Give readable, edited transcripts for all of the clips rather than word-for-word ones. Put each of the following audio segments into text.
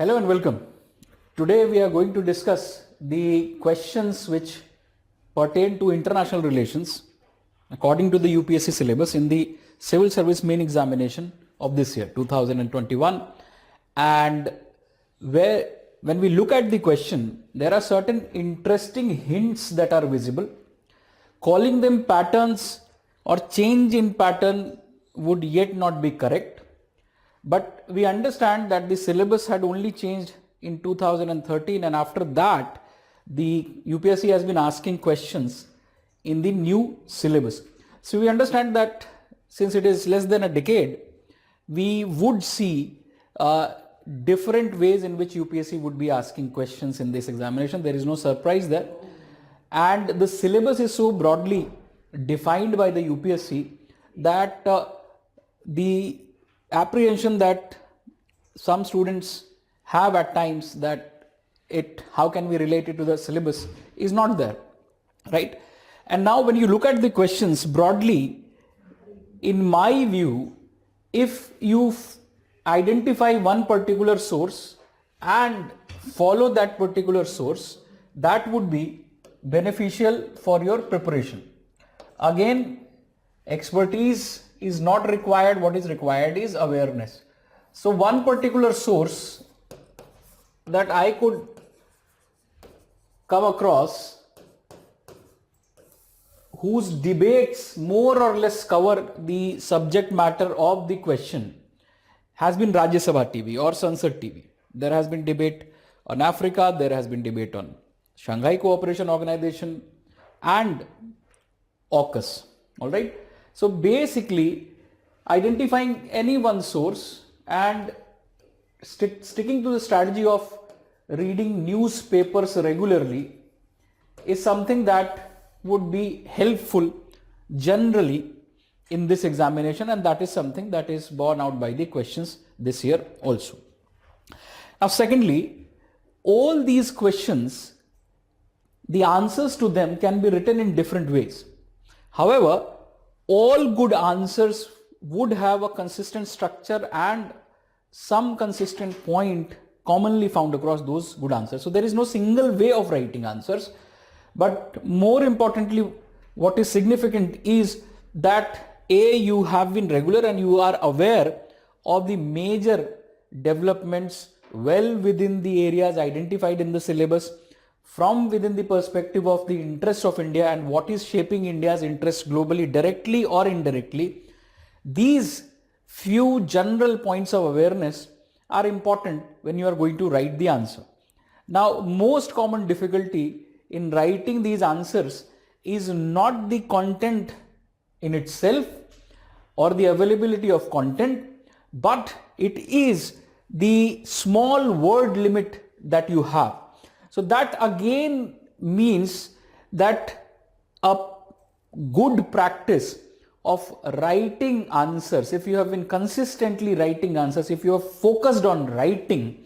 Hello and welcome. Today we are going to discuss the questions which pertain to international relations according to the UPSC syllabus in the Civil Service Main examination of this year 2021, and when we look at the question, there are certain interesting hints that are visible. Calling them patterns or change in pattern would yet not be correct. But we understand that the syllabus had only changed in 2013, and after that the UPSC has been asking questions in the new syllabus. So we understand that since it is less than a decade, we would see different ways in which UPSC would be asking questions in this examination. There is no surprise there. And the syllabus is so broadly defined by the UPSC that the apprehension that some students have at times that how can we relate it to the syllabus is not there, right? And now when you look at the questions broadly, in my view, if you identify one particular source and follow that particular source, that would be beneficial for your preparation. Again, expertise is not required. What is required is awareness. So one particular source that I could come across whose debates more or less cover the subject matter of the question has been Rajya Sabha TV or Sansad TV. There has been debate on Africa, there has been debate on Shanghai Cooperation Organization and AUKUS. All right. So basically, identifying any one source and sticking to the strategy of reading newspapers regularly is something that would be helpful generally in this examination, and that is something that is borne out by the questions this year also. Now, secondly, all these questions, the answers to them can be written in different ways. However, all good answers would have a consistent structure and some consistent point commonly found across those good answers. So there is no single way of writing answers. But more importantly, what is significant is that you have been regular and you are aware of the major developments well within the areas identified in the syllabus, from within the perspective of the interests of India and what is shaping India's interests globally, directly or indirectly. These few general points of awareness are important when you are going to write the answer. Now, most common difficulty in writing these answers is not the content in itself or the availability of content, but it is the small word limit that you have. So that again means that a good practice of writing answers, if you have been consistently writing answers, if you are focused on writing,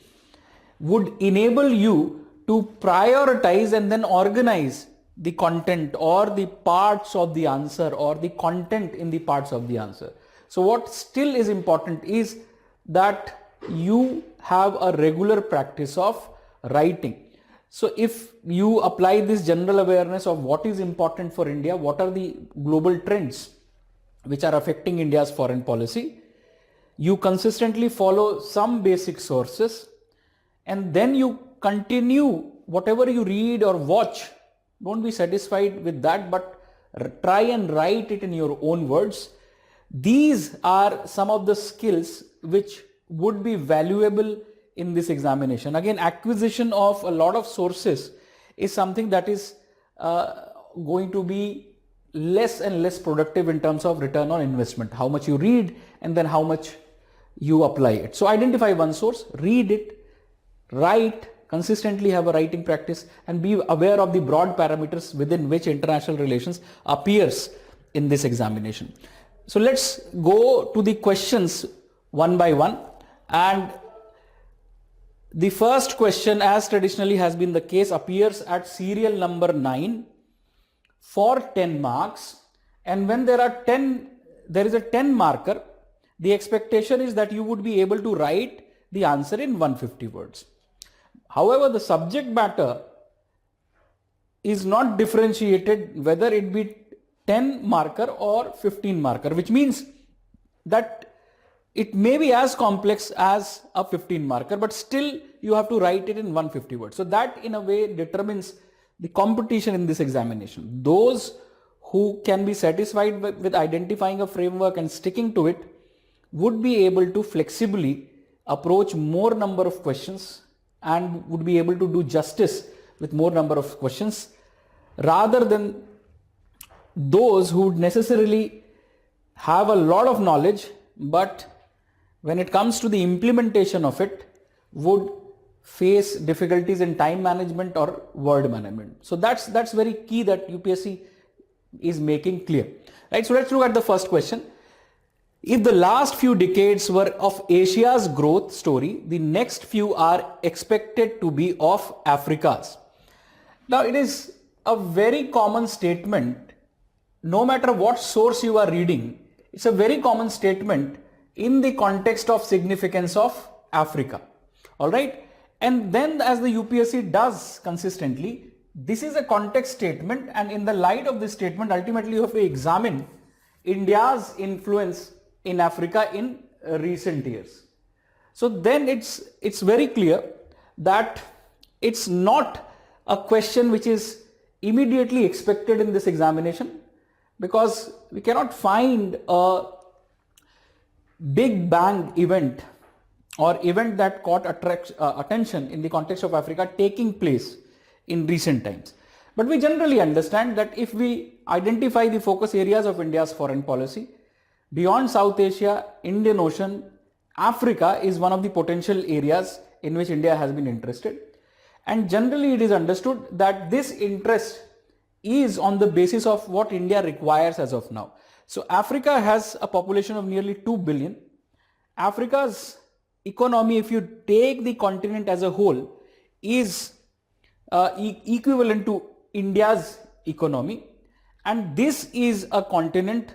would enable you to prioritize and then organize the content or the parts of the answer or the content in the parts of the answer. So what still is important is that you have a regular practice of writing. So if you apply this general awareness of what is important for India, what are the global trends which are affecting India's foreign policy, you consistently follow some basic sources, and then you continue whatever you read or watch. Don't be satisfied with that, but try and write it in your own words. These are some of the skills which would be valuable in this examination. Again, acquisition of a lot of sources is something that is going to be less and less productive in terms of return on investment. How much you read and then how much you apply it. So identify one source, read it, write, consistently have a writing practice, and be aware of the broad parameters within which international relations appears in this examination. So let's go to the questions one by one. And the first question, as traditionally has been the case, appears at serial number 9 for 10 marks. And when there is a 10 marker, the expectation is that you would be able to write the answer in 150 words. However, the subject matter is not differentiated whether it be 10 marker or 15 marker, which means that it may be as complex as a 15 marker, but still you have to write it in 150 words. So that in a way determines the competition in this examination. Those who can be satisfied with identifying a framework and sticking to it would be able to flexibly approach more number of questions and would be able to do justice with more number of questions, rather than those who would necessarily have a lot of knowledge, but when it comes to the implementation of it would face difficulties in time management or word management. So that's very key that UPSC is making clear, right? So let's look at the first question. If the last few decades were of Asia's growth story, the next few are expected to be of Africa's. Now it is a very common statement, no matter what source you are reading, it's a very common statement in the context of significance of Africa. All right. And then as the UPSC does consistently, this is a context statement, and in the light of this statement, ultimately you have to examine India's influence in Africa in recent years. So then it's very clear that it's not a question which is immediately expected in this examination, because we cannot find a big bang event or event that caught attention in the context of Africa taking place in recent times. But we generally understand that if we identify the focus areas of India's foreign policy, beyond South Asia, Indian Ocean, Africa is one of the potential areas in which India has been interested. And generally it is understood that this interest is on the basis of what India requires as of now. So Africa has a population of nearly 2 billion. Africa's economy, if you take the continent as a whole, is equivalent to India's economy. And this is a continent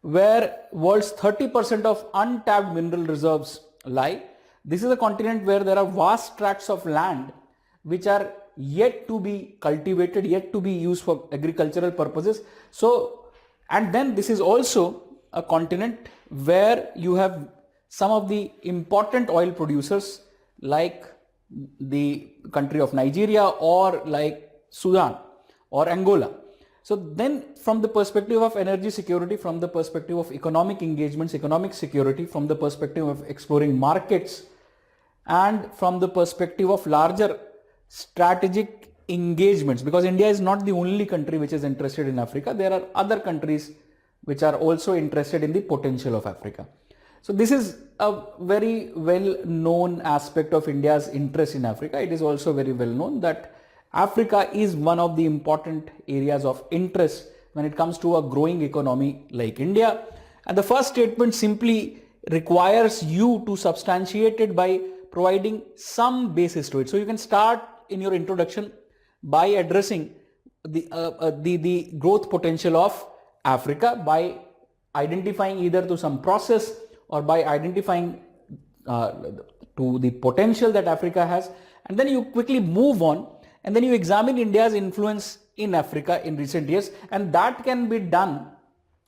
where world's 30% of untapped mineral reserves lie. This is a continent where there are vast tracts of land which are yet to be cultivated, yet to be used for agricultural purposes. So, and then this is also a continent where you have some of the important oil producers like the country of Nigeria or like Sudan or Angola. So then from the perspective of energy security, from the perspective of economic engagements, economic security, from the perspective of exploring markets, and from the perspective of larger strategic engagements, because India is not the only country which is interested in Africa, there are other countries which are also interested in the potential of Africa. So this is a very well known aspect of India's interest in Africa. It is also very well known that Africa is one of the important areas of interest when it comes to a growing economy like India. And the first statement simply requires you to substantiate it by providing some basis to it. So you can start in your introduction by addressing the growth potential of Africa by identifying either to some process or by identifying to the potential that Africa has, and then you quickly move on and then you examine India's influence in Africa in recent years, and that can be done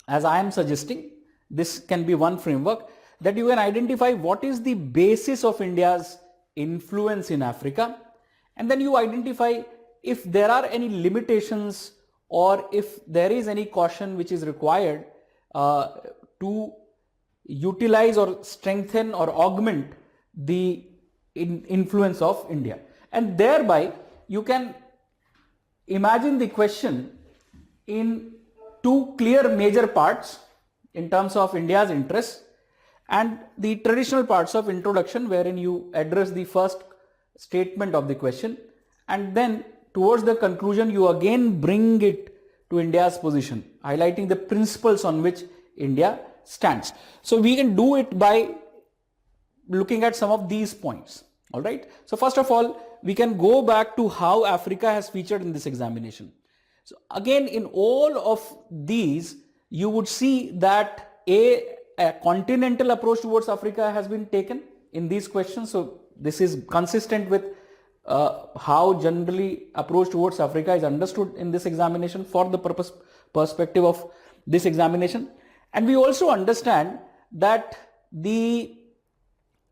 as I am suggesting. This can be one framework that you can identify what is the basis of India's influence in Africa, and then you identify if there are any limitations or if there is any caution which is required to utilize or strengthen or augment the influence of India. And thereby you can imagine the question in two clear major parts in terms of India's interests and the traditional parts of introduction, wherein you address the first statement of the question, and then towards the conclusion you again bring it to India's position, highlighting the principles on which India stands. So we can do it by looking at some of these points. All right. So first of all, we can go back to how Africa has featured in this examination. So again, in all of these, you would see that a continental approach towards Africa has been taken. in these questions. So this is consistent with how generally approach towards Africa is understood in this examination for the perspective of this examination. And we also understand that the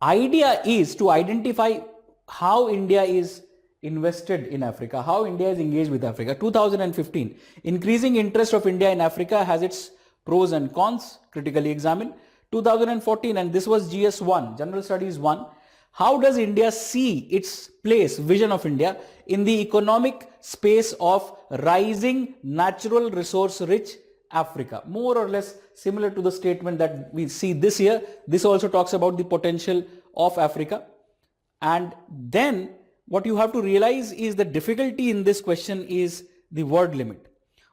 idea is to identify how India is invested in Africa, how India is engaged with Africa. 2015, increasing interest of India in Africa has its pros and cons, critically examined. 2014, and this was GS 1, General Studies 1, how does India see its place, vision of India in the economic space of rising natural resource rich Africa? More or less similar to the statement that we see this year. This also talks about the potential of Africa. And then what you have to realize is the difficulty in this question is the word limit.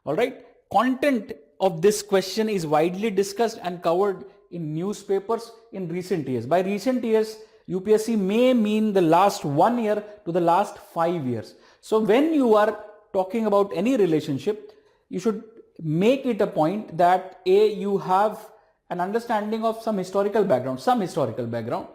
All right. Content of this question is widely discussed and covered in newspapers in recent years. By recent years, UPSC may mean the last 1 year to the last 5 years. So when you are talking about any relationship, you should make it a point that you have an understanding of some historical background,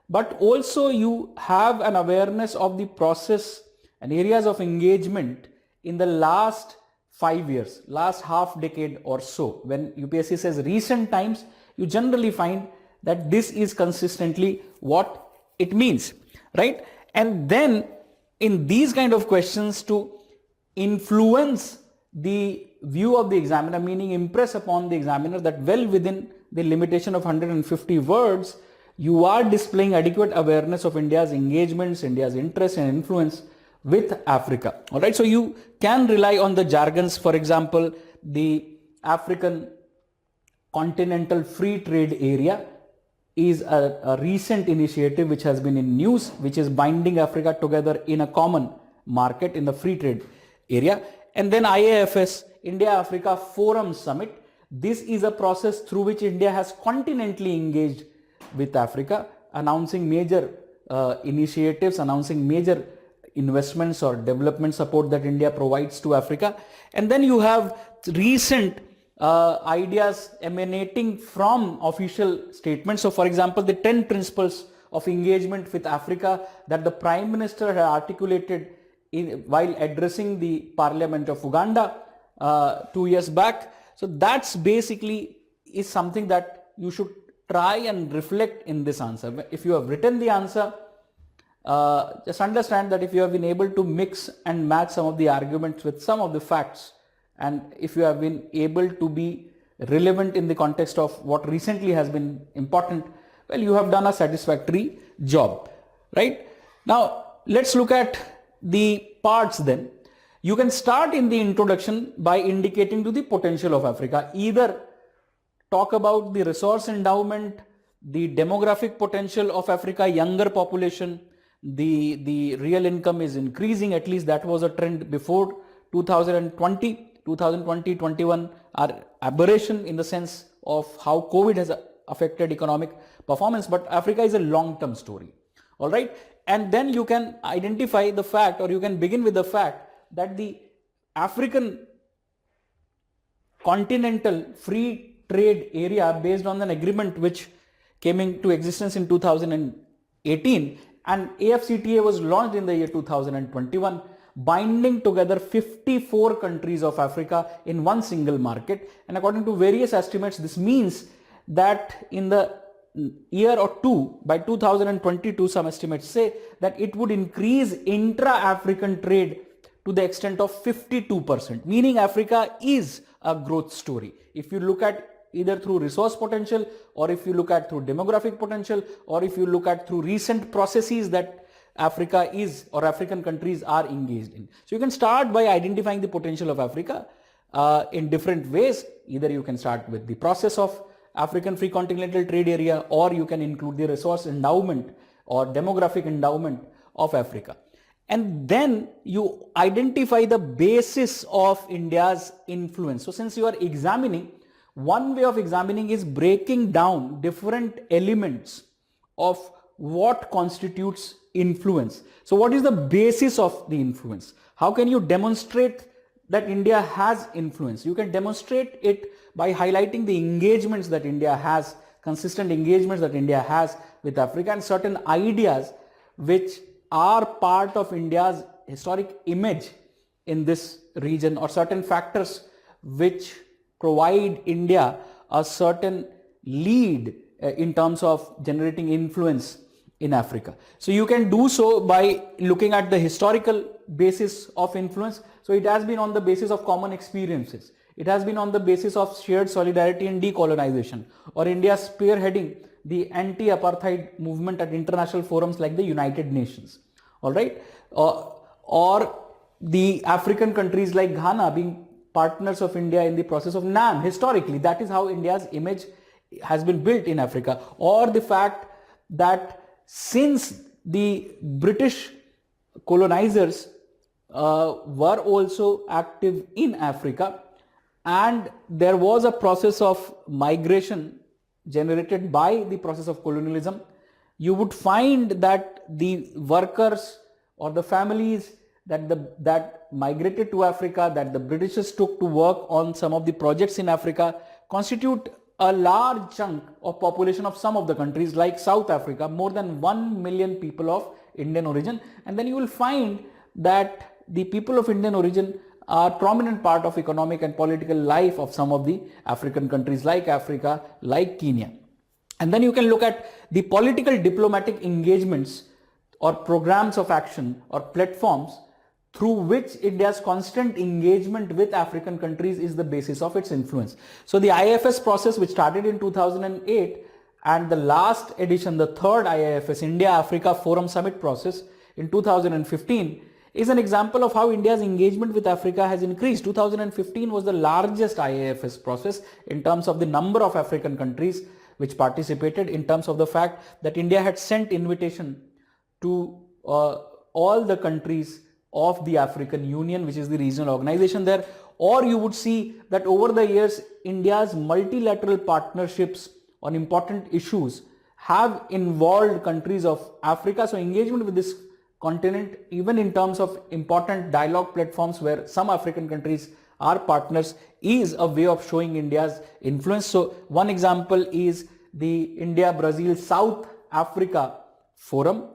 but also you have an awareness of the process and areas of engagement in the last 5 years, last half decade or so. When UPSC says recent times, you generally find that this is consistently what it means, right? And then in these kind of questions, to influence the view of the examiner, meaning impress upon the examiner that well within the limitation of 150 words, you are displaying adequate awareness of India's engagements, India's interest and influence with Africa. All right, so you can rely on the jargons. For example, the African Continental Free Trade Area is a recent initiative which has been in news, which is binding Africa together in a common market in the free trade area. And then IAFS, India-Africa Forum Summit. This is a process through which India has continentally engaged with Africa, announcing major initiatives, announcing major investments or development support that India provides to Africa. And then you have recent ideas emanating from official statements. So for example, the 10 principles of engagement with Africa that the Prime Minister had articulated while addressing the Parliament of Uganda 2 years back. So that's basically is something that you should try and reflect in this answer. If you have written the answer, just understand that if you have been able to mix and match some of the arguments with some of the facts, and if you have been able to be relevant in the context of what recently has been important, well, you have done a satisfactory job, right? Now, let's look at the parts then. You can start in the introduction by indicating to the potential of Africa. Either talk about the resource endowment, the demographic potential of Africa, younger population, the real income is increasing, at least that was a trend before 2020. 2020-21 are aberration in the sense of how COVID has affected economic performance, but Africa is a long-term story. All right. And then you can identify the fact, or you can begin with the fact that the African Continental Free Trade Area, based on an agreement which came into existence in 2018, and AFCTA was launched in the year 2021, binding together 54 countries of Africa in one single market. And according to various estimates, this means that in the year or two, by 2022, some estimates say that it would increase intra-African trade to the extent of 52%, meaning Africa is a growth story. If you look at either through resource potential, or if you look at through demographic potential, or if you look at through recent processes that Africa is or African countries are engaged in. So you can start by identifying the potential of Africa in different ways. Either you can start with the process of African Free Continental Trade Area, or you can include the resource endowment or demographic endowment of Africa. And then you identify the basis of India's influence. So since you are examining, one way of examining is breaking down different elements of what constitutes influence. So what is the basis of the influence? How can you demonstrate that India has influence? You can demonstrate it by highlighting the engagements that India has, consistent engagements that India has with Africa, and certain ideas which are part of India's historic image in this region, or certain factors which provide India a certain lead in terms of generating influence in Africa. So you can do so by looking at the historical basis of influence. So it has been on the basis of common experiences. It has been on the basis of shared solidarity and decolonization, or India spearheading the anti-apartheid movement at international forums like the United Nations. All right, or the African countries like Ghana being partners of India in the process of NAM. Historically, that is how India's image has been built in Africa. Or the fact that since the British colonizers were also active in Africa, and there was a process of migration generated by the process of colonialism, you would find that the workers or the families that migrated to Africa, that the Britishers took to work on some of the projects in Africa, constitute a large chunk of population of some of the countries like South Africa, more than 1 million people of Indian origin. And then you will find that the people of Indian origin are prominent part of economic and political life of some of the African countries like Africa, like Kenya. And then you can look at the political diplomatic engagements or programs of action or platforms through which India's constant engagement with African countries is the basis of its influence. So the IIFS process, which started in 2008, and the last edition, the third IIFS India-Africa Forum Summit process in 2015, is an example of how India's engagement with Africa has increased. 2015 was the largest IIFS process in terms of the number of African countries which participated, in terms of the fact that India had sent invitation to all the countries of the African Union, which is the regional organization there. Or you would see that over the years, India's multilateral partnerships on important issues have involved countries of Africa. So engagement with this continent, even in terms of important dialogue platforms where some African countries are partners, is a way of showing India's influence. So one example is the India-Brazil-South Africa Forum.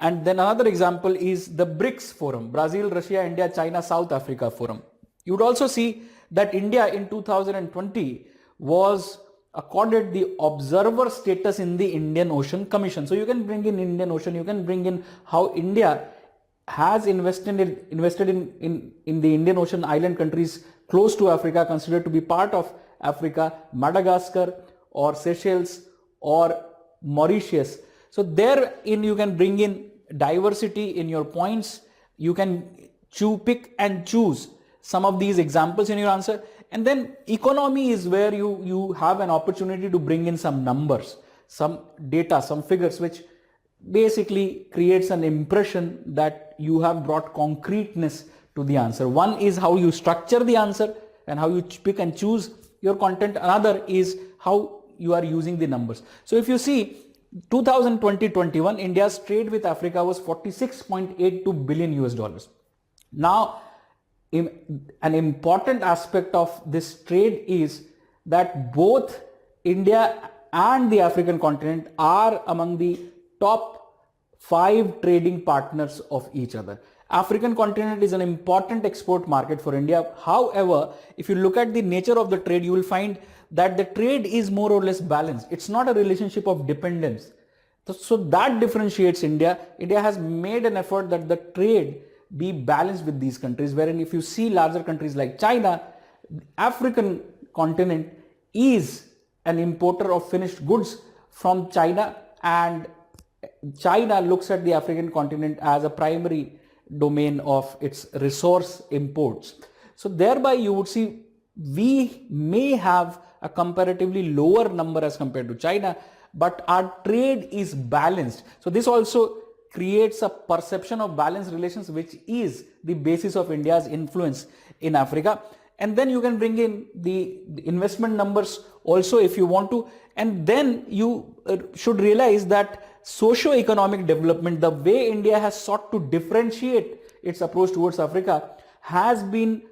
And then another example is the BRICS Forum, Brazil, Russia, India, China, South Africa Forum. You would also see that India in 2020 was accorded the observer status in the Indian Ocean Commission. So you can bring in Indian Ocean, you can bring in how India has invested in the Indian Ocean island countries close to Africa, considered to be part of Africa, Madagascar or Seychelles or Mauritius. So therein you can bring in diversity in your points. You can pick and choose some of these examples in your answer. And then economy is where you have an opportunity to bring in some numbers, some data, some figures, which basically creates an impression that you have brought concreteness to the answer. One is how you structure the answer and how you pick and choose your content. Another is how you are using the numbers. So if you see, 2020-21, India's trade with Africa was $46.82 billion US. Now, an important aspect of this trade is that both India and the African continent are among the top 5 trading partners of each other. African continent is an important export market for India. However, if you look at the nature of the trade, you will find that the trade is more or less balanced. It's not a relationship of dependence. So that differentiates India. India has made an effort that the trade be balanced with these countries, wherein if you see larger countries like China, African continent is an importer of finished goods from China, and China looks at the African continent as a primary domain of its resource imports. So thereby you would see we may have a comparatively lower number as compared to China, but our trade is balanced. So this also creates a perception of balanced relations, which is the basis of India's influence in Africa. And then you can bring in the investment numbers also if you want to. And then you should realize that socio-economic development, the way India has sought to differentiate its approach towards Africa, has been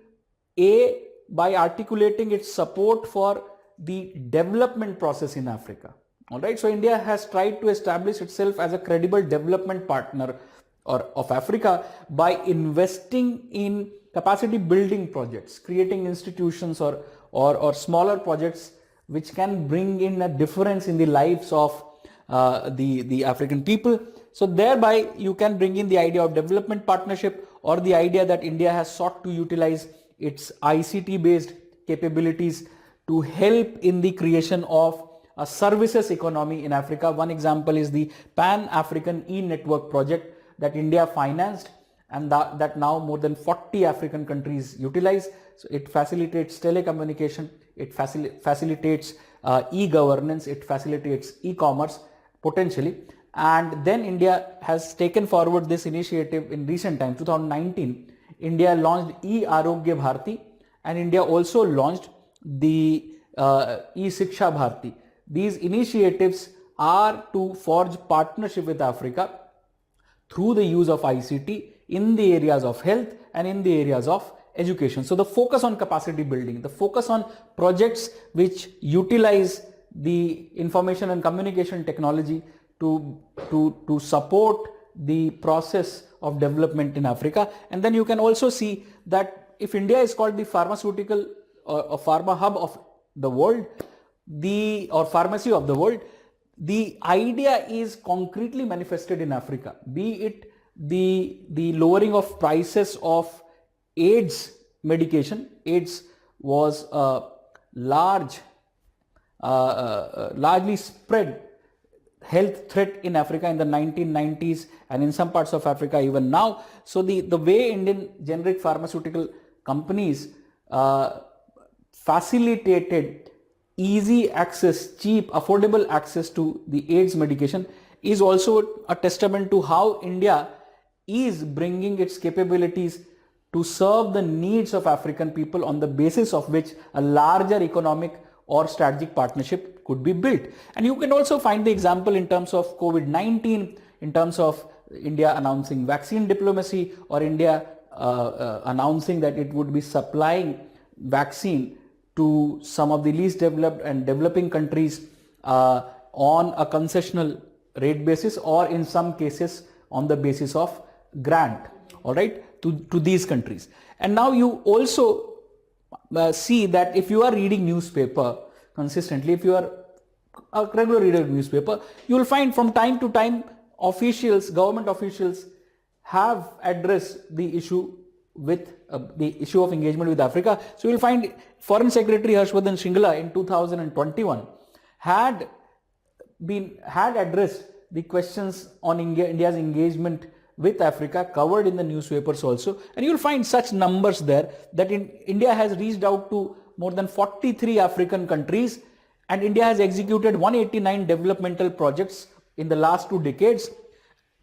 by articulating its support for the development process in Africa. All right, so India has tried to establish itself as a credible development partner of Africa by investing in capacity building projects, creating institutions or smaller projects which can bring in a difference in the lives of the African people. So thereby you can bring in the idea of development partnership, or the idea that India has sought to utilize its ICT based capabilities to help in the creation of a services economy in Africa. One example is the Pan-African E-Network project that India financed, and that now more than 40 African countries utilize. So it facilitates telecommunication, it facilitates e-governance, it facilitates e-commerce potentially. And then India has taken forward this initiative in recent times. 2019, India launched E-Arogya Bharti, and India also launched the E-Shiksha Bharti. These initiatives are to forge partnership with Africa through the use of ICT in the areas of health and in the areas of education. So the focus on capacity building, the focus on projects which utilize the information and communication technology to support the process of development in Africa. And then you can also see that if India is called the pharmaceutical or pharma hub of the world, or pharmacy of the world, the idea is concretely manifested in Africa, be it the lowering of prices of AIDS medication. AIDS was a largely spread health threat in Africa in the 1990s and in some parts of Africa even now. So the way Indian generic pharmaceutical companies facilitated easy access, cheap, affordable access to the AIDS medication is also a testament to how India is bringing its capabilities to serve the needs of African people, on the basis of which a larger economic or strategic partnership could be built. And you can also find the example in terms of COVID-19, in terms of India announcing vaccine diplomacy, or India announcing that it would be supplying vaccine to some of the least developed and developing countries on a concessional rate basis, or in some cases on the basis of grant, all right, to these countries. And now you also see that if you are reading newspaper consistently, if you are a regular reader of newspaper, you will find from time to time officials, government officials have addressed the issue with the issue of engagement with Africa. So you will find Foreign Secretary Harshvardhan Shringla in 2021 had addressed the questions on India's engagement with Africa, covered in the newspapers also. And you will find such numbers there, that India has reached out to more than 43 African countries, and India has executed 189 developmental projects in the last 2 decades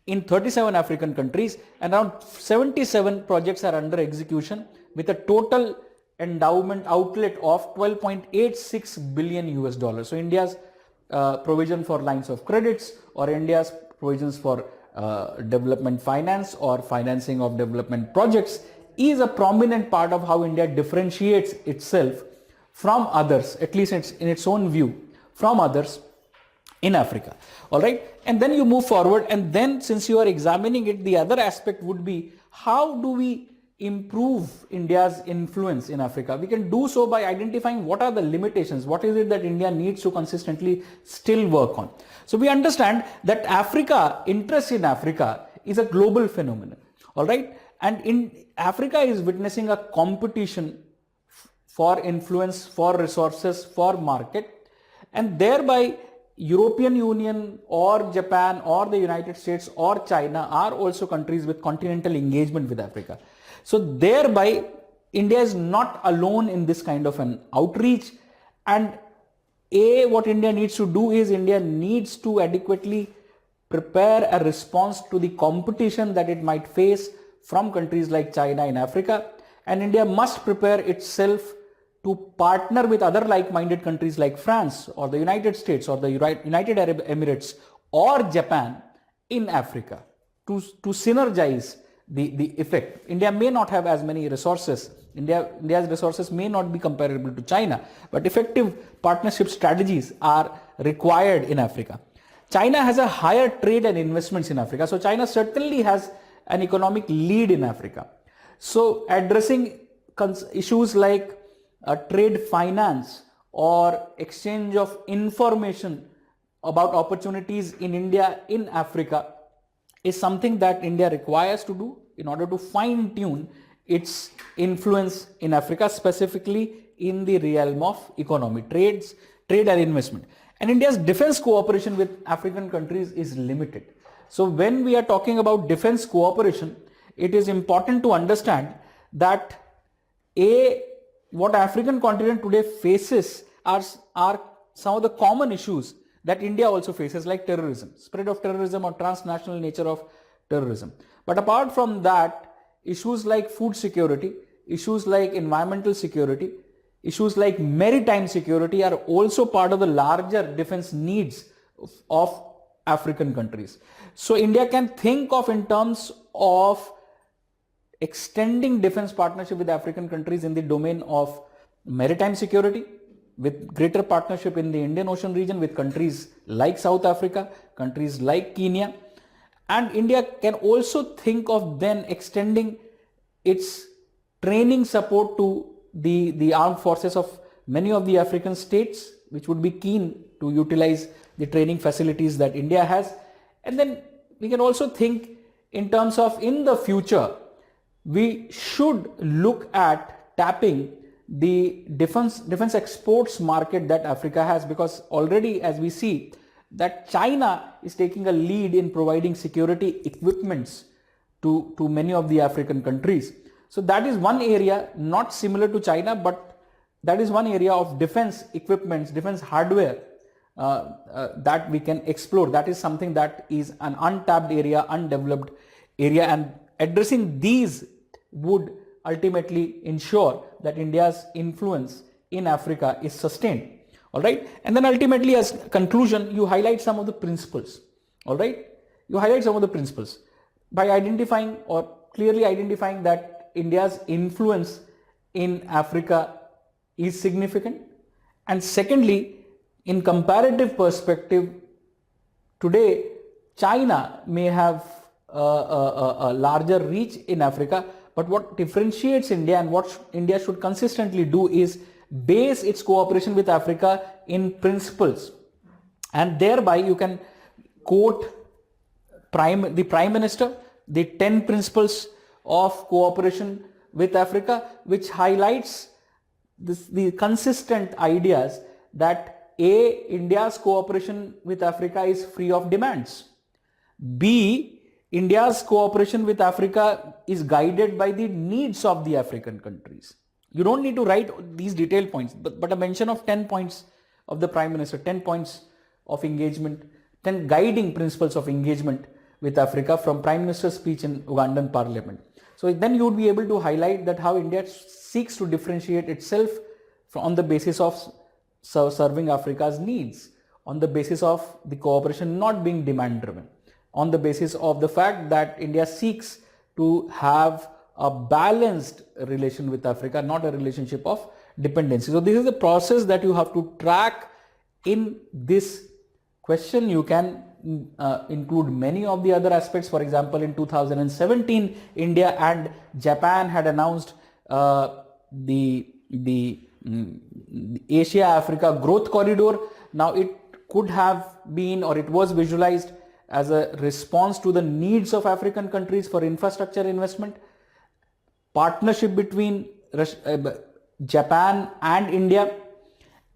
in 37 African countries, and around 77 projects are under execution with a total endowment outlet of 12.86 billion US dollars. So India's provision for lines of credits, or India's provisions for development finance or financing of development projects, is a prominent part of how India differentiates itself from others, at least in its own view, from others in Africa. All right. And then you move forward, and then since you are examining it, the other aspect would be, how do we improve India's influence in Africa? We can do so by identifying what are the limitations, what is it that India needs to consistently still work on. So we understand that interest in Africa is a global phenomenon. All right. And Africa is witnessing a competition for influence, for resources, for market, and thereby European Union or Japan or the United States or China are also countries with continental engagement with Africa. So thereby India is not alone in this kind of an outreach, and what India needs to do is India needs to adequately prepare a response to the competition that it might face from countries like China in Africa, and India must prepare itself to partner with other like-minded countries like France or the United States or the United Arab Emirates or Japan in Africa to synergize the effect. India may not have as many resources. India's resources may not be comparable to China, but effective partnership strategies are required in Africa. China has a higher trade and investments in Africa. So China certainly has an economic lead in Africa. So addressing issues like trade finance or exchange of information about opportunities in India, in Africa, is something that India requires to do in order to fine tune its influence in Africa, specifically in the realm of economy, trade and investment. And India's defense cooperation with African countries is limited. So when we are talking about defense cooperation, it is important to understand that what African continent today faces are some of the common issues that India also faces, like terrorism, spread of terrorism or transnational nature of terrorism. But apart from that, issues like food security, issues like environmental security, issues like maritime security are also part of the larger defense needs of African countries. So India can think of in terms of extending defense partnership with African countries in the domain of maritime security, with greater partnership in the Indian Ocean region with countries like South Africa, countries like Kenya. And India can also think of then extending its training support to the armed forces of many of the African states, which would be keen to utilize the training facilities that India has. And then we can also think in terms of, in the future, we should look at tapping the defense exports market that Africa has, because already, as we see, that China is taking a lead in providing security equipments to many of the African countries. So that is one area, not similar to China, but that is one area of defense equipments, defense hardware that we can explore. That is something that is an untapped area, undeveloped area, and addressing these would ultimately ensure that India's influence in Africa is sustained. All right. And then ultimately, as conclusion, you highlight some of the principles. All right. You highlight some of the principles by identifying or clearly identifying that India's influence in Africa is significant. And secondly, in comparative perspective, today China may have a larger reach in Africa, but what differentiates India and what India should consistently do is base its cooperation with Africa in principles. And thereby you can quote the Prime Minister, the 10 principles of cooperation with Africa, which highlights the consistent ideas that A, India's cooperation with Africa is free of demands. B, India's cooperation with Africa is guided by the needs of the African countries. You don't need to write these detailed points, but a mention of 10 points of the Prime Minister, 10 points of engagement, 10 guiding principles of engagement with Africa from Prime Minister's speech in Ugandan Parliament. So then you would be able to highlight that how India seeks to differentiate itself on the basis of serving Africa's needs, on the basis of the cooperation not being demand driven, on the basis of the fact that India seeks to have a balanced relation with Africa, not a relationship of dependency. So this is the process that you have to track in this question. You can include many of the other aspects. For example, in 2017, India and Japan had announced the Asia-Africa Growth Corridor. Now it could have been, or it was visualized as a response to the needs of African countries for infrastructure investment, partnership between Japan and India,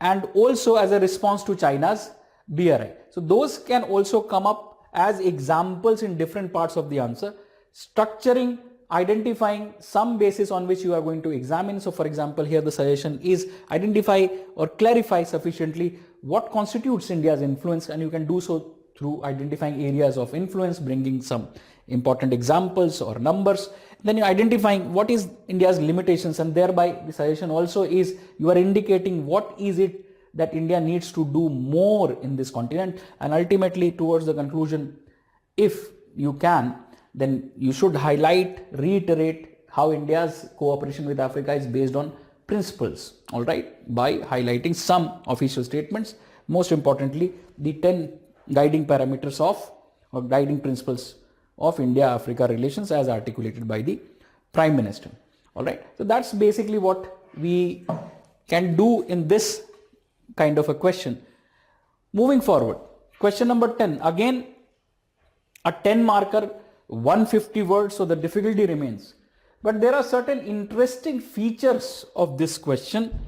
and also as a response to China's BRI. So those can also come up as examples in different parts of the answer, structuring, identifying some basis on which you are going to examine. So for example, here the suggestion is identify or clarify sufficiently what constitutes India's influence, and you can do so through identifying areas of influence, bringing some important examples or numbers. Then you're identifying what is India's limitations, and thereby the suggestion also is you are indicating what is it that India needs to do more in this continent. And ultimately towards the conclusion, if you can, then you should highlight, reiterate how India's cooperation with Africa is based on principles, all right, by highlighting some official statements, most importantly, the 10 guiding parameters of or guiding principles of India-Africa relations as articulated by the Prime Minister. All right, so that's basically what we can do in this kind of a question. Moving forward, question number 10, again a 10 marker, 150 words, so the difficulty remains. But there are certain interesting features of this question,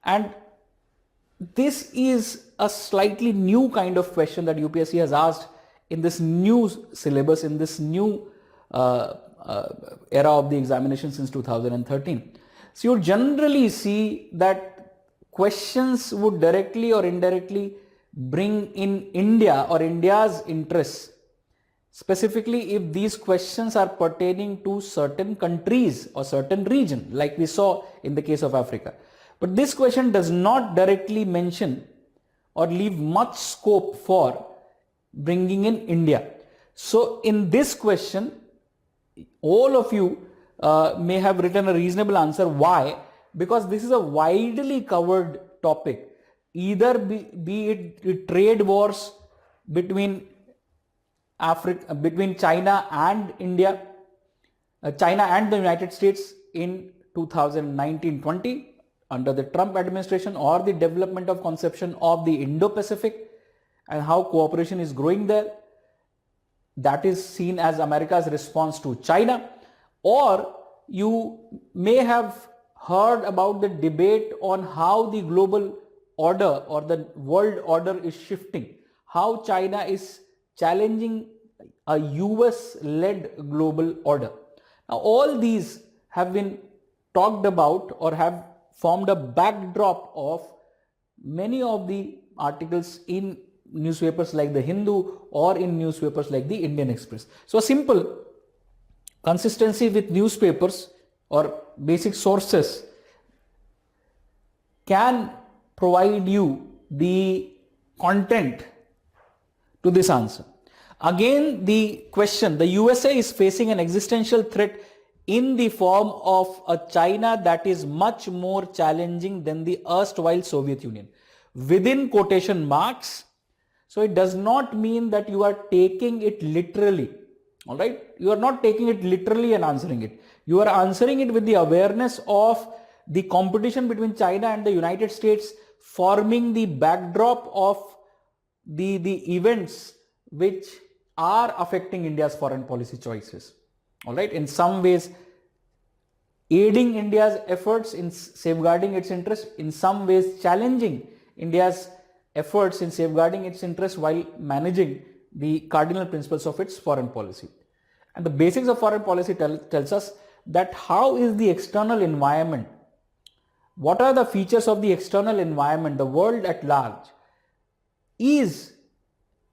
and this is a slightly new kind of question that UPSC has asked in this new syllabus, in this new era of the examination since 2013. So you generally see that questions would directly or indirectly bring in India or India's interests, specifically if these questions are pertaining to certain countries or certain region, like we saw in the case of Africa. But this question does not directly mention or leave much scope for bringing in India. So in this question, all of you may have written a reasonable answer. Why? Because this is a widely covered topic. Either be it trade wars between China and India, China and the United States in 2019-20 under the Trump administration, or the development of conception of the Indo-Pacific and how cooperation is growing there. That is seen as America's response to China. Or you may have heard about the debate on how the global order or the world order is shifting, how China is challenging a US-led global order. Now, all these have been talked about or have formed a backdrop of many of the articles in newspapers like the Hindu or in newspapers like the Indian Express. So, a simple consistency with newspapers or basic sources can provide you the content to this answer. Again, the question, the USA is facing an existential threat in the form of a China that is much more challenging than the erstwhile Soviet Union. Within quotation marks, so it does not mean that you are taking it literally. All right, you are not taking it literally and answering it. You are answering it with the awareness of the competition between China and the United States forming the backdrop of the events which are affecting India's foreign policy choices. All right, in some ways aiding India's efforts in safeguarding its interests, in some ways challenging India's efforts in safeguarding its interests while managing the cardinal principles of its foreign policy. And the basics of foreign policy tells us that how is the external environment, what are the features of the external environment, the world at large, is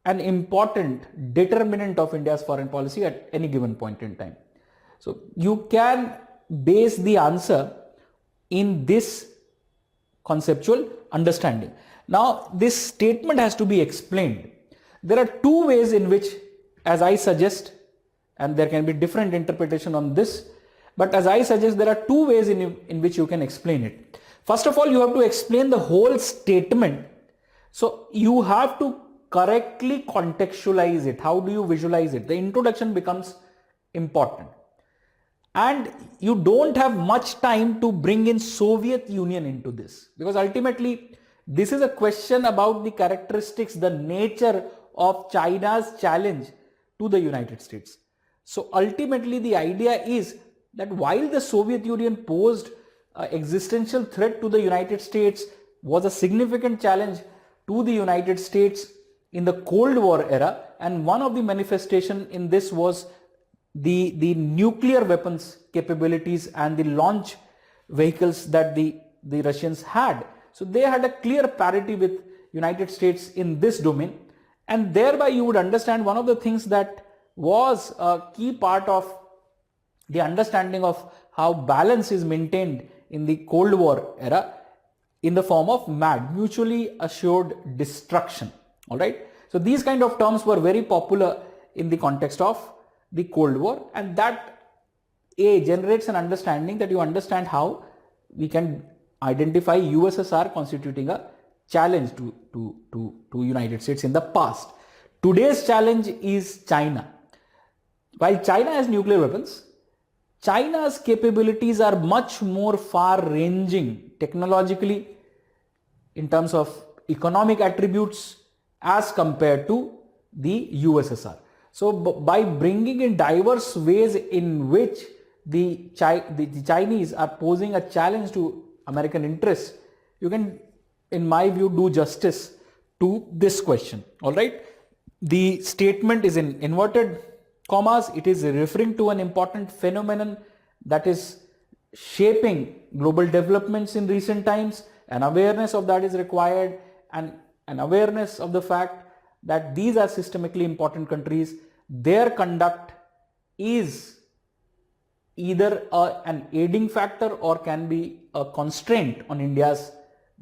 an important determinant of India's foreign policy at any given point in time. So you can base the answer in this conceptual understanding. Now, this statement has to be explained. There are two ways in which, as I suggest, and there can be different interpretation on this, but as I suggest, there are two ways in which you can explain it. First of all, you have to explain the whole statement. So you have to correctly contextualize it. How do you visualize it? The introduction becomes important. And you don't have much time to bring in Soviet Union into this, because ultimately this is a question about the characteristics, the nature of China's challenge to the United States. So ultimately the idea is that while the Soviet Union posed an existential threat to the United States, was a significant challenge to the United States in the Cold War era, and one of the manifestation in this was the nuclear weapons capabilities and the launch vehicles that the Russians had. So they had a clear parity with United States in this domain, and thereby you would understand one of the things that was a key part of the understanding of how balance is maintained in the Cold War era in the form of MAD, mutually assured destruction. All right. So these kind of terms were very popular in the context of the Cold War, and that generates an understanding that you understand how we can identify USSR constituting a challenge to United States in the past. Today's challenge is China. While China has nuclear weapons, China's capabilities are much more far-ranging technologically in terms of economic attributes as compared to the USSR. So by bringing in diverse ways in which the Chinese are posing a challenge to American interests, you can, in my view, do justice to this question. All right. The statement is in inverted commas. It is referring to an important phenomenon that is shaping global developments in recent times. An awareness of that is required, and an awareness of the fact that these are systemically important countries. Their conduct is either an aiding factor or can be a constraint on India's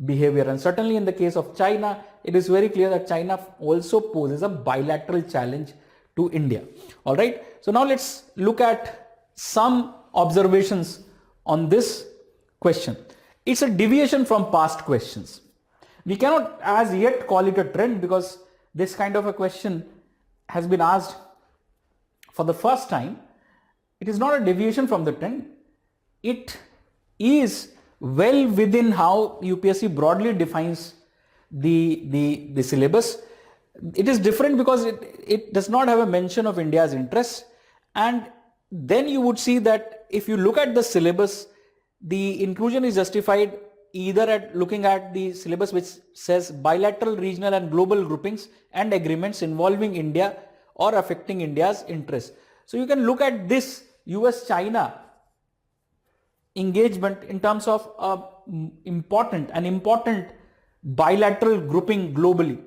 behavior. And certainly in the case of China, it is very clear that China also poses a bilateral challenge to India. All right. So now let's look at some observations on this question. It's a deviation from past questions. We cannot as yet call it a trend because this kind of a question has been asked for the first time. It is not a deviation from the trend. It is well within how UPSC broadly defines the syllabus. It is different because it does not have a mention of India's interests. And then you would see that if you look at the syllabus, the inclusion is justified either at looking at the syllabus which says bilateral, regional and global groupings and agreements involving India or affecting India's interests. So you can look at this US-China engagement in terms of an important bilateral grouping globally.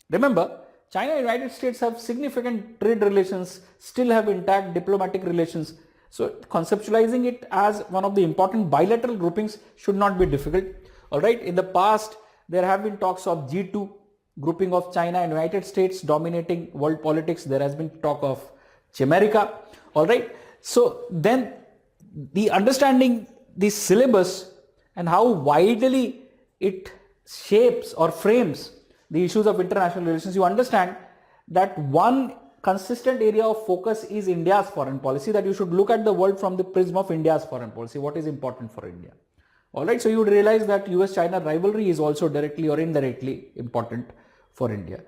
Remember, China and United States have significant trade relations, still have intact diplomatic relations. So conceptualizing it as one of the important bilateral groupings should not be difficult. All right. In the past, there have been talks of G2 grouping of China and United States dominating world politics. There has been talk of Chimerica. All right. So then the understanding the syllabus and how widely it shapes or frames the issues of international relations, you understand that one consistent area of focus is India's foreign policy, that you should look at the world from the prism of India's foreign policy, what is important for India. All right, so you would realize that US-China rivalry is also directly or indirectly important for India.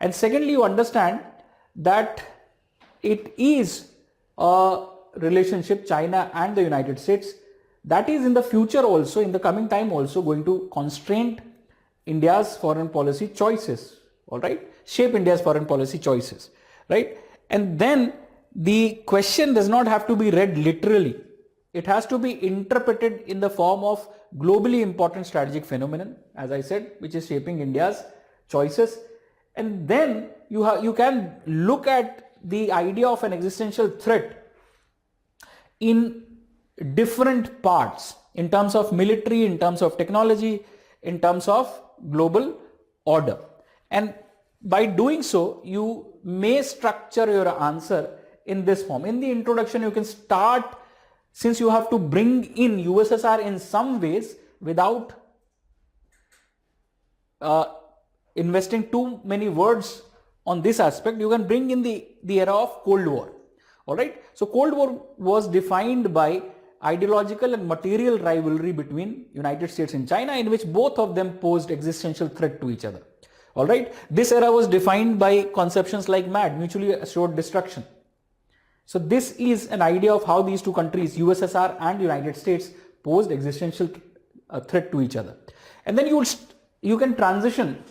And secondly, you understand that it is a relationship, China and the United States, that is in the future also, in the coming time also going to constrain India's foreign policy choices, all right, shape India's foreign policy choices, right? And then the question does not have to be read literally. It has to be interpreted in the form of globally important strategic phenomenon, as I said, which is shaping India's choices. And then you can look at the idea of an existential threat in different parts, in terms of military, in terms of technology, in terms of global order. And by doing so, you may structure your answer in this form. In the introduction, you can start, since you have to bring in USSR in some ways without investing too many words on this aspect, you can bring in the era of Cold War. All right. So Cold War was defined by ideological and material rivalry between United States and China, in which both of them posed existential threat to each other. All right. This era was defined by conceptions like MAD, mutually assured destruction. So this is an idea of how these two countries, USSR and United States, posed existential threat to each other. And then you can transition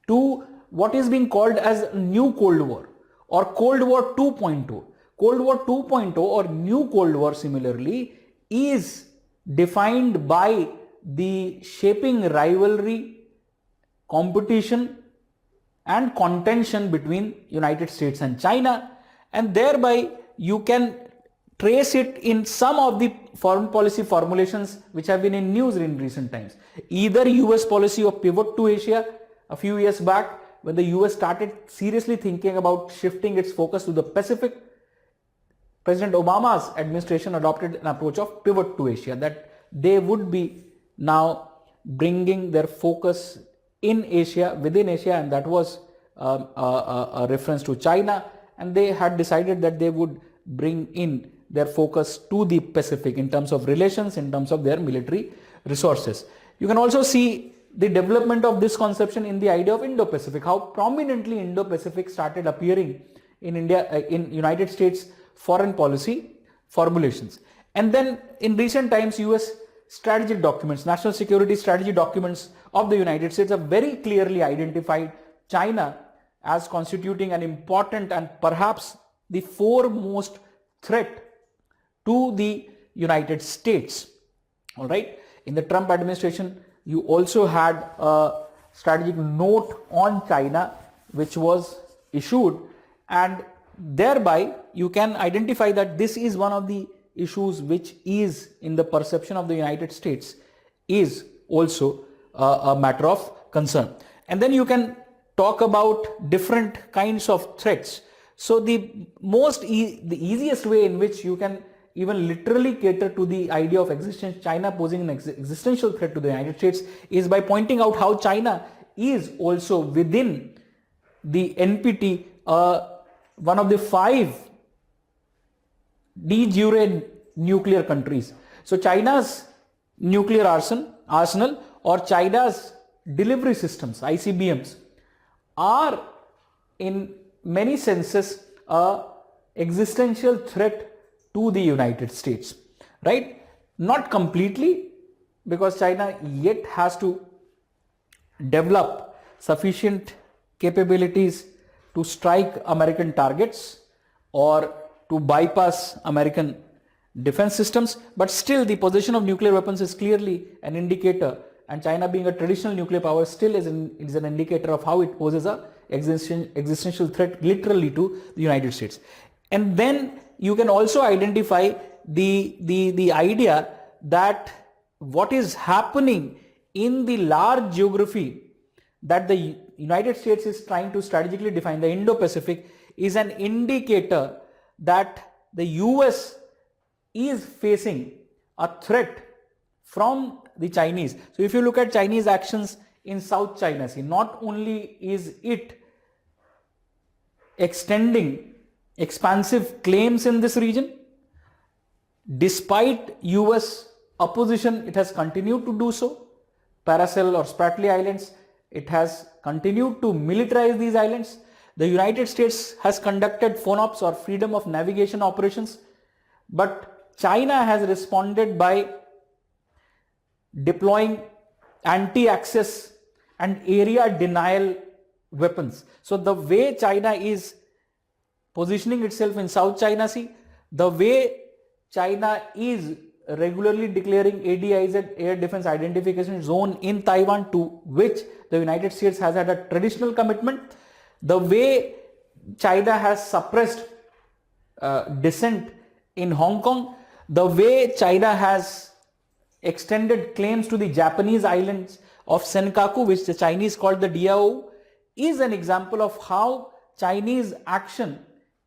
to what is being called as New Cold War or Cold War 2.0. Cold War 2.0 or New Cold War similarly is defined by the shaping rivalry, competition and contention between United States and China, and thereby you can trace it in some of the foreign policy formulations which have been in news in recent times. Either US policy of pivot to Asia a few years back, when the US started seriously thinking about shifting its focus to the Pacific, President Obama's administration adopted an approach of pivot to Asia, that they would be now bringing their focus in Asia, within Asia, and that was a reference to China, and they had decided that they would bring in their focus to the Pacific in terms of relations, in terms of their military resources. You can also see the development of this conception in the idea of Indo-Pacific, how prominently Indo-Pacific started appearing in United States foreign policy formulations. And then in recent times, US strategic documents, national security strategy documents of the United States have very clearly identified China as constituting an important and perhaps the foremost threat to the United States. All right. In the Trump administration, you also had a strategic note on China which was issued, and thereby you can identify that this is one of the issues which is in the perception of the United States is also a matter of concern. And then you can talk about different kinds of threats. So the easiest way in which you can even literally cater to the idea of China posing an existential threat to the United States is by pointing out how China is also within the NPT, one of the 5 de jure nuclear countries. So China's nuclear arsenal or China's delivery systems, ICBMs, are in many senses a existential threat to the United States, right? Not completely, because China yet has to develop sufficient capabilities to strike American targets or to bypass American defense systems, but still the possession of nuclear weapons is clearly an indicator, and China being a traditional nuclear power still is an indicator of how it poses a existential threat literally to the United States. And then you can also identify the idea that what is happening in the large geography that the United States is trying to strategically define, the Indo-Pacific, is an indicator that the US is facing a threat from the Chinese. So if you look at Chinese actions in South China Sea, not only is it extending expansive claims in this region, despite US opposition, it has continued to do so. Paracel or Spratly Islands, it has continued to militarize these islands. The United States has conducted FONOPs or freedom of navigation operations, but China has responded by deploying anti-access and area denial weapons. So the way China is positioning itself in South China Sea, the way China is regularly declaring ADIZ, Air Defense Identification Zone, in Taiwan, to which the United States has had a traditional commitment, the way China has suppressed dissent in Hong Kong, the way China has extended claims to the Japanese islands of Senkaku, which the Chinese called the Diaoyu, is an example of how Chinese action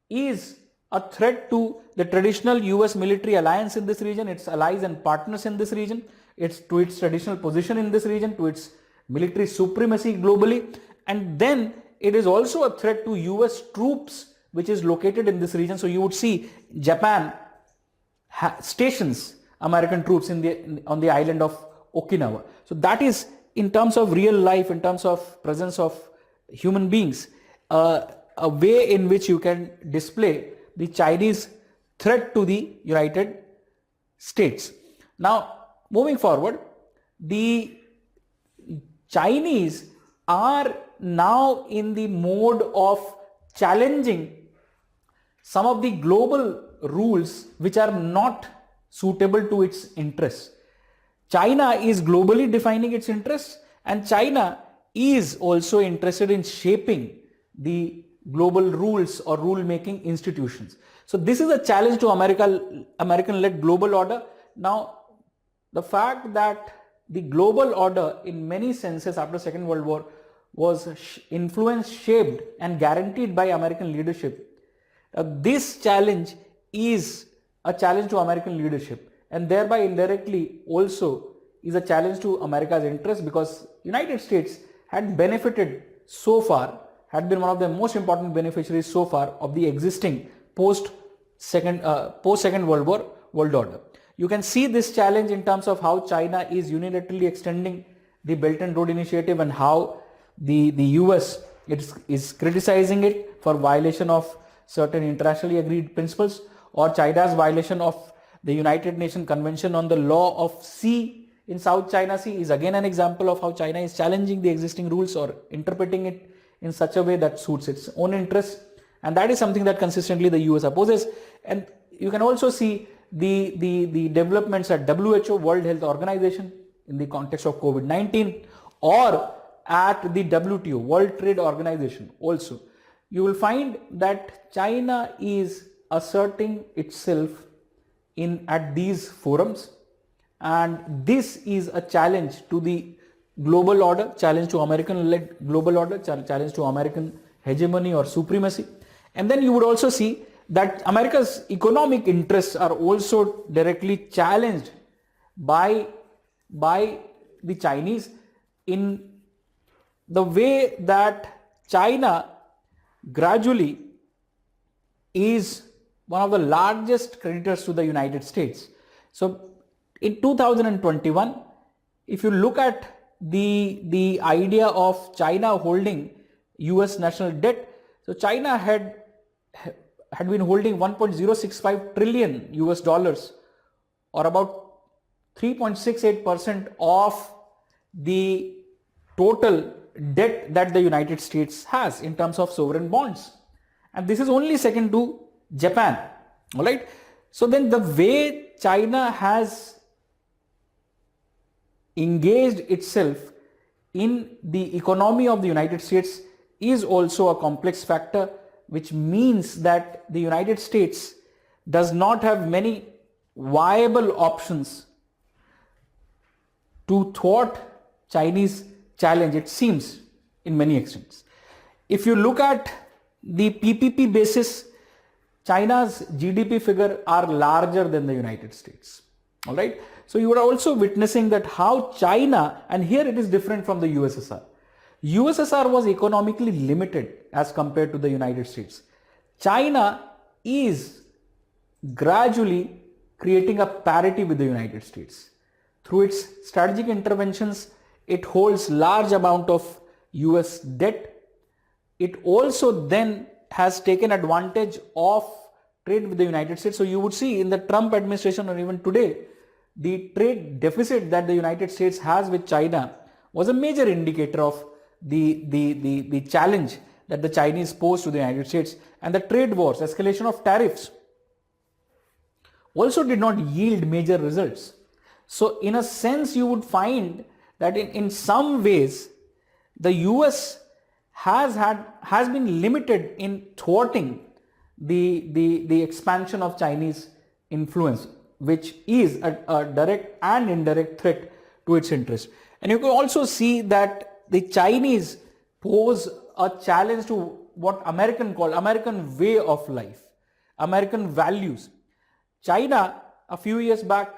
is a threat to the traditional US military alliance in this region, its allies and partners in this region, its traditional position in this region, to its military supremacy globally, and then it is also a threat to US troops which is located in this region. So you would see Japan stations American troops on the island of Okinawa. So that is, in terms of real life, in terms of presence of human beings, a way in which you can display the Chinese threat to the United States. Now, moving forward, the Chinese are now in the mode of challenging some of the global rules which are not suitable to its interests. China is globally defining its interests, and China is also interested in shaping the global rules or rule-making institutions. So this is a challenge to American-led global order. Now, the fact that the global order in many senses after Second World War was influenced, shaped and guaranteed by American leadership, this challenge is a challenge to American leadership, and thereby indirectly also is a challenge to America's interest, because United States had benefited so far, had been one of the most important beneficiaries so far of the existing post Second World War world order. You can see this challenge in terms of how China is unilaterally extending the Belt and Road Initiative, and how the US is criticizing it for violation of certain internationally agreed principles, or China's violation of the United Nations Convention on the Law of Sea in South China Sea is again an example of how China is challenging the existing rules or interpreting it in such a way that suits its own interests. And that is something that consistently the US opposes. And you can also see the developments at WHO, World Health Organization, in the context of COVID-19, or at the WTO, World Trade Organization also. You will find that China is asserting itself at these forums, and this is a challenge to the global order, challenge to American-led global order, challenge to American hegemony or supremacy. And then you would also see that America's economic interests are also directly challenged by the Chinese, in the way that China gradually is one of the largest creditors to the United States. So in 2021, if you look at the idea of China holding US national debt, so China had been holding 1.065 trillion US dollars, or about 3.68% of the total debt that the United States has in terms of sovereign bonds. And this is only second to Japan. All right. So then the way China has engaged itself in the economy of the United States is also a complex factor, which means that the United States does not have many viable options to thwart Chinese challenge, it seems, in many extents. If you look at the PPP basis, China's GDP figure are larger than the United States. All right. So you are also witnessing that how China, and here it is different from the USSR. USSR was economically limited as compared to the United States. China is gradually creating a parity with the United States. Through its strategic interventions, it holds large amount of US debt. It also then has taken advantage of trade with the United States. So you would see in the Trump administration, or even today, the trade deficit that the United States has with China was a major indicator of the challenge that the Chinese posed to the United States. And the trade wars, escalation of tariffs, also did not yield major results. So in a sense, you would find that in some ways, the US has been limited in thwarting the expansion of Chinese influence, which is a direct and indirect threat to its interest. And you can also see that the Chinese pose a challenge to what American call American way of life, American values. China, a few years back,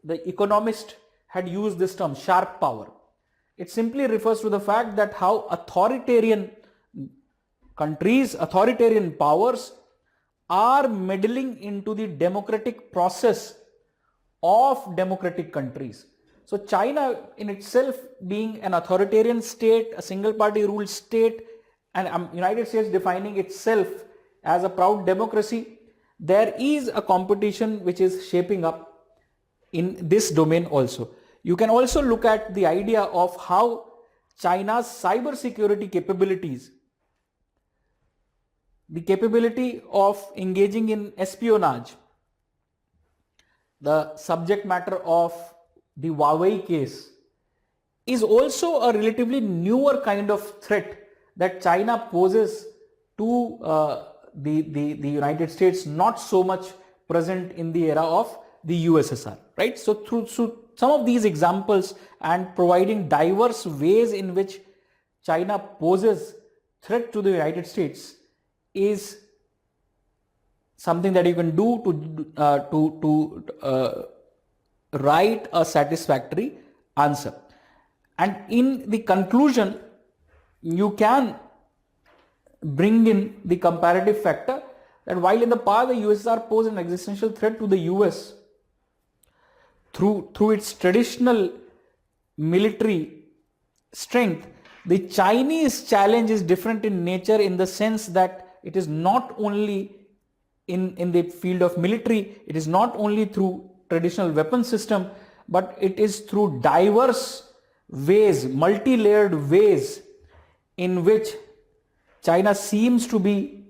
the economist had used this term, sharp power. It simply refers to the fact that how authoritarian countries, authoritarian powers are meddling into the democratic process of democratic countries. So China in itself being an authoritarian state, a single party ruled state, and United States defining itself as a proud democracy, there is a competition which is shaping up in this domain also. You can also look at the idea of how China's cyber security capabilities, the capability of engaging in espionage, the subject matter of the Huawei case, is also a relatively newer kind of threat that China poses to the United States, not so much present in the era of the USSR, right? So through some of these examples and providing diverse ways in which China poses threat to the United States is something that you can do to write a satisfactory answer. And in the conclusion, you can bring in the comparative factor that while in the past the USSR posed an existential threat to the US through its traditional military strength, the Chinese challenge is different in nature in the sense that it is not only in the field of military, it is not only through traditional weapon system, but it is through diverse ways, multi-layered ways in which China seems to be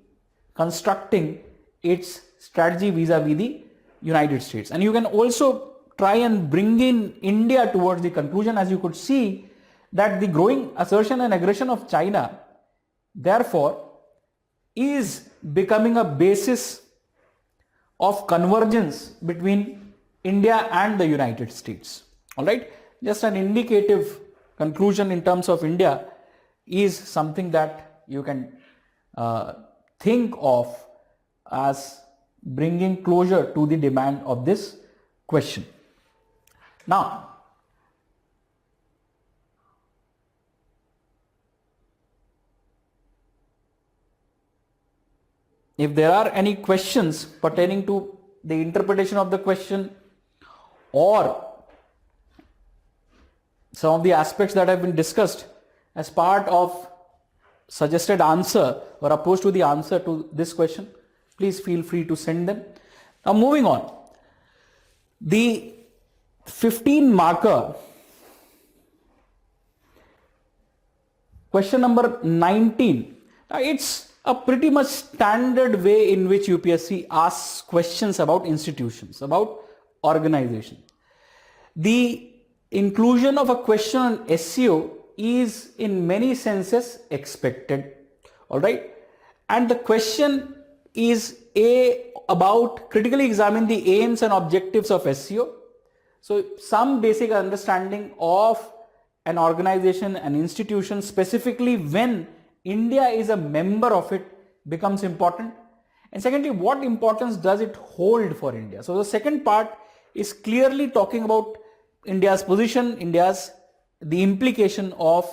constructing its strategy vis-a-vis the United States. And you can also try and bring in India towards the conclusion, as you could see that the growing assertion and aggression of China therefore is becoming a basis of convergence between India and the United States. All right, just an indicative conclusion in terms of India is something that you can think of as bringing closure to the demand of this question. Now, if there are any questions pertaining to the interpretation of the question or some of the aspects that have been discussed as part of suggested answer or opposed to the answer to this question, please feel free to send them. Now moving on, the 15 marker question number 19. Now it's a pretty much standard way in which UPSC asks questions about institutions, about organization. The inclusion of a question on SEO is in many senses expected, all right, and the question is about critically examine the aims and objectives of SEO. So some basic understanding of an organization, an institution, specifically when India is a member of it, becomes important. And secondly, what importance does it hold for India? So the second part is clearly talking about India's position, the implication of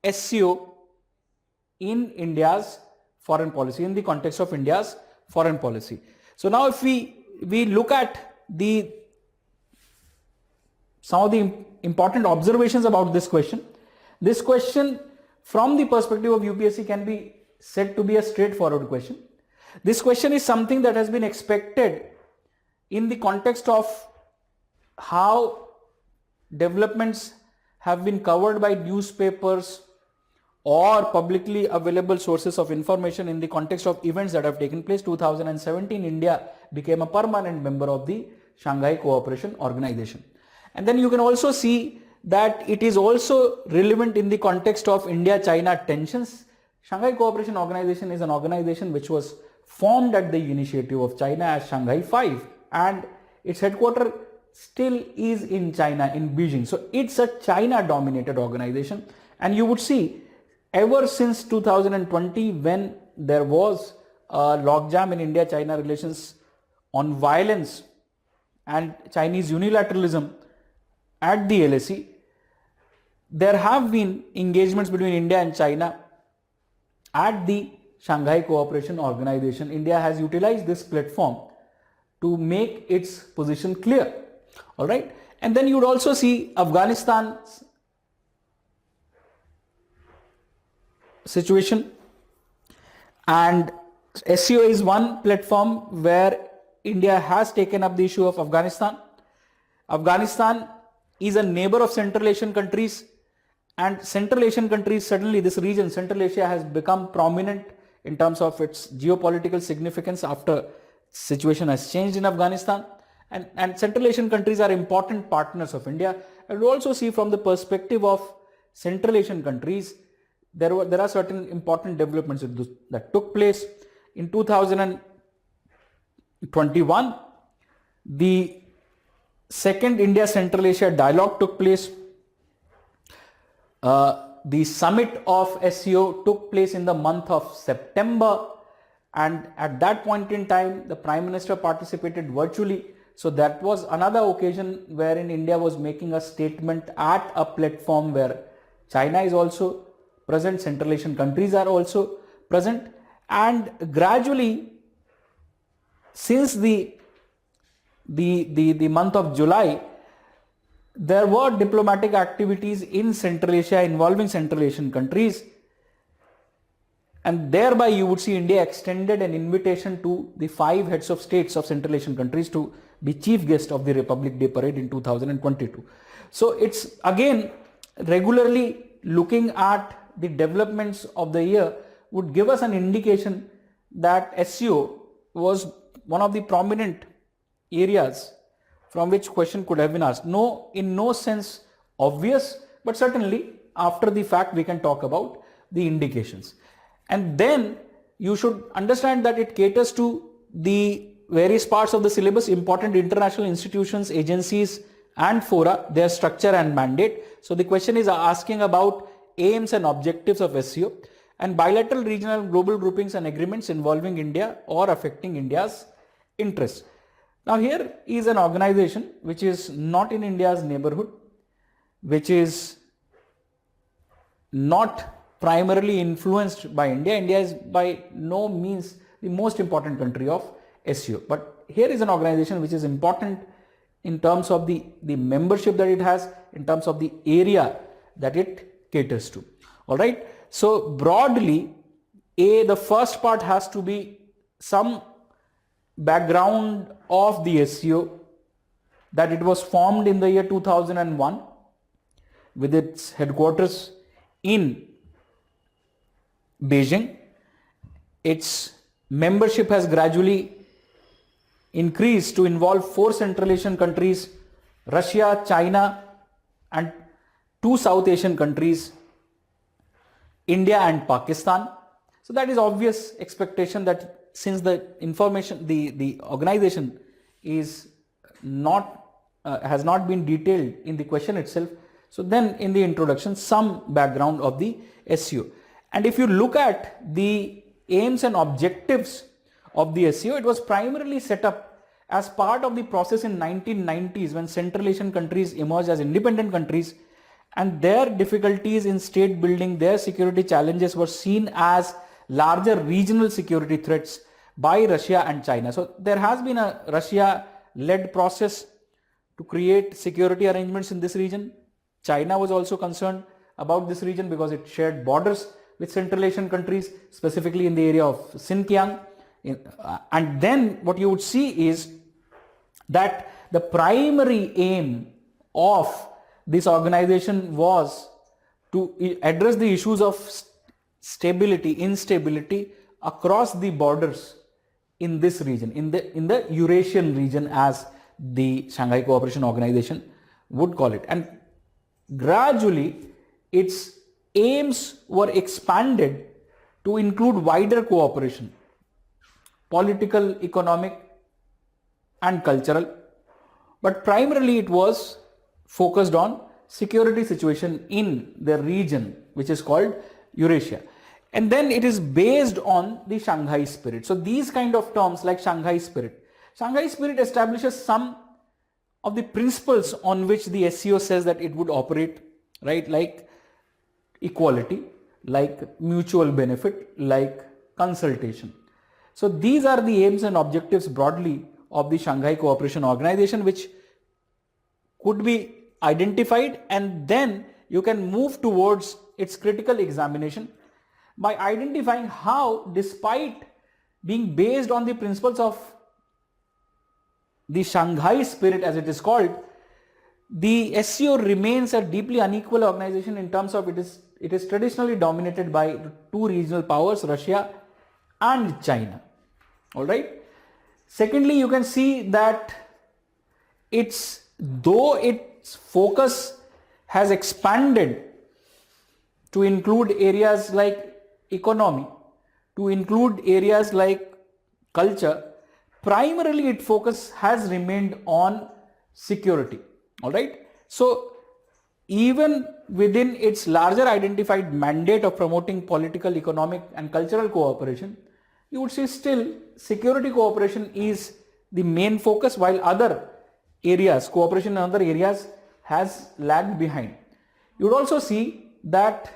SEO in India's foreign policy, in the context of India's foreign policy. So now if we look at some of the important observations about this question from the perspective of UPSC can be said to be a straightforward question. This question is something that has been expected in the context of how developments have been covered by newspapers or publicly available sources of information in the context of events that have taken place. 2017, India became a permanent member of the Shanghai Cooperation Organization. And then you can also see that it is also relevant in the context of India-China tensions. Shanghai Cooperation Organization is an organization which was formed at the initiative of China as Shanghai 5, and its headquarters still is in China, in Beijing. So it's a China-dominated organization, and you would see ever since 2020, when there was a logjam in India-China relations on violence and Chinese unilateralism at the LAC, there have been engagements between India and China at the Shanghai Cooperation Organization. India has utilized this platform to make its position clear. All right. And then you would also see Afghanistan's situation, and SEO is one platform where India has taken up the issue of Afghanistan. Afghanistan is a neighbor of Central Asian countries, and Central Asian countries, suddenly this region, Central Asia, has become prominent in terms of its geopolitical significance after situation has changed in Afghanistan. And Central Asian countries are important partners of India. And we also see from the perspective of Central Asian countries, there are certain important developments that took place. In 2021, the second India-Central Asia dialogue took place. The summit of SEO took place in the month of September, And at that point in time, the Prime Minister participated virtually. So that was another occasion wherein India was making a statement at a platform where China is also present, Central Asian countries are also present, and gradually, since the month of July, there were diplomatic activities in Central Asia involving Central Asian countries, and thereby you would see India extended an invitation to the 5 heads of states of Central Asian countries to be chief guest of the Republic Day Parade in 2022. So it's again regularly looking at the developments of the year would give us an indication that SCO was one of the prominent areas from which question could have been asked. No, in no sense obvious, but certainly after the fact we can talk about the indications. And then you should understand that it caters to the various parts of the syllabus, important international institutions, agencies and fora, their structure and mandate. So the question is asking about aims and objectives of SCO and bilateral, regional, global groupings and agreements involving India or affecting India's interests. Now here is an organization which is not in India's neighborhood, which is not primarily influenced by India. India is by no means the most important country of SCO. But here is an organization which is important in terms of the membership that it has, in terms of the area that it caters to. All right. So broadly, the first part has to be some background of the SCO, that it was formed in the year 2001 with its headquarters in Beijing. Its membership has gradually increased to involve 4 Central Asian countries, Russia, China and 2 South Asian countries, India and Pakistan. So that is obvious expectation that since the information, the organization is not has not been detailed in the question itself, so then in the introduction some background of the SCO. And if you look at the aims and objectives of the SCO, it was primarily set up as part of the process in 1990s when Central Asian countries emerged as independent countries, and their difficulties in state building, their security challenges were seen as larger regional security threats by Russia and China. So there has been a Russia-led process to create security arrangements in this region. China was also concerned about this region because it shared borders with Central Asian countries, specifically in the area of Xinjiang. And then what you would see is that the primary aim of this organization was to address the issues of stability, instability across the borders in this region, in the Eurasian region, as the Shanghai Cooperation Organization would call it. And gradually its aims were expanded to include wider cooperation, political, economic and cultural, but primarily it was focused on security situation in the region which is called Eurasia. And then it is based on the Shanghai spirit. So these kind of terms like Shanghai spirit establishes some of the principles on which the SCO says that it would operate, right? Like equality, like mutual benefit, like consultation. So these are the aims and objectives broadly of the Shanghai Cooperation Organization, which could be identified, and then you can move towards its critical examination by identifying how, despite being based on the principles of the Shanghai spirit as it is called, the SCO remains a deeply unequal organization in terms of it is traditionally dominated by 2 regional powers, Russia and China. All right. Secondly, you can see that though its focus has expanded to include areas like economy, to include areas like culture, primarily its focus has remained on security. All right. So even within its larger identified mandate of promoting political, economic and cultural cooperation, you would see still security cooperation is the main focus, while other areas, cooperation in other areas has lagged behind. You would also see that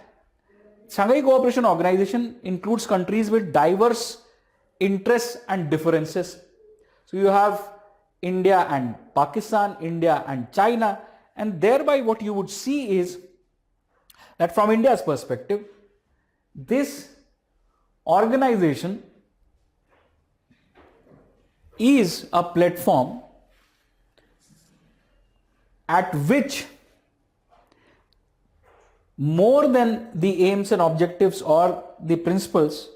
Shanghai Cooperation Organization includes countries with diverse interests and differences. So you have India and Pakistan, India and China, and thereby what you would see is that from India's perspective, this organization is a platform at which more than the aims and objectives or the principles,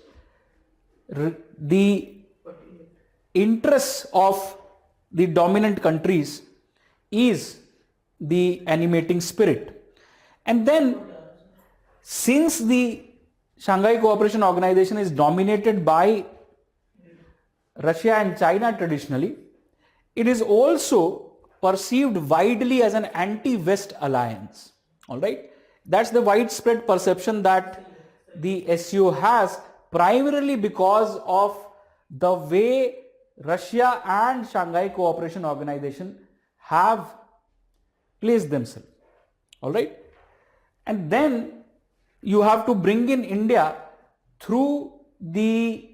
the interests of the dominant countries is the animating spirit. And then, since the Shanghai Cooperation Organization is dominated by Russia and China traditionally, it is also perceived widely as an anti-West alliance. All right, that's the widespread perception that the SCO has, primarily because of the way Russia and Shanghai Cooperation Organization have placed themselves. All right, and then you have to bring in India through the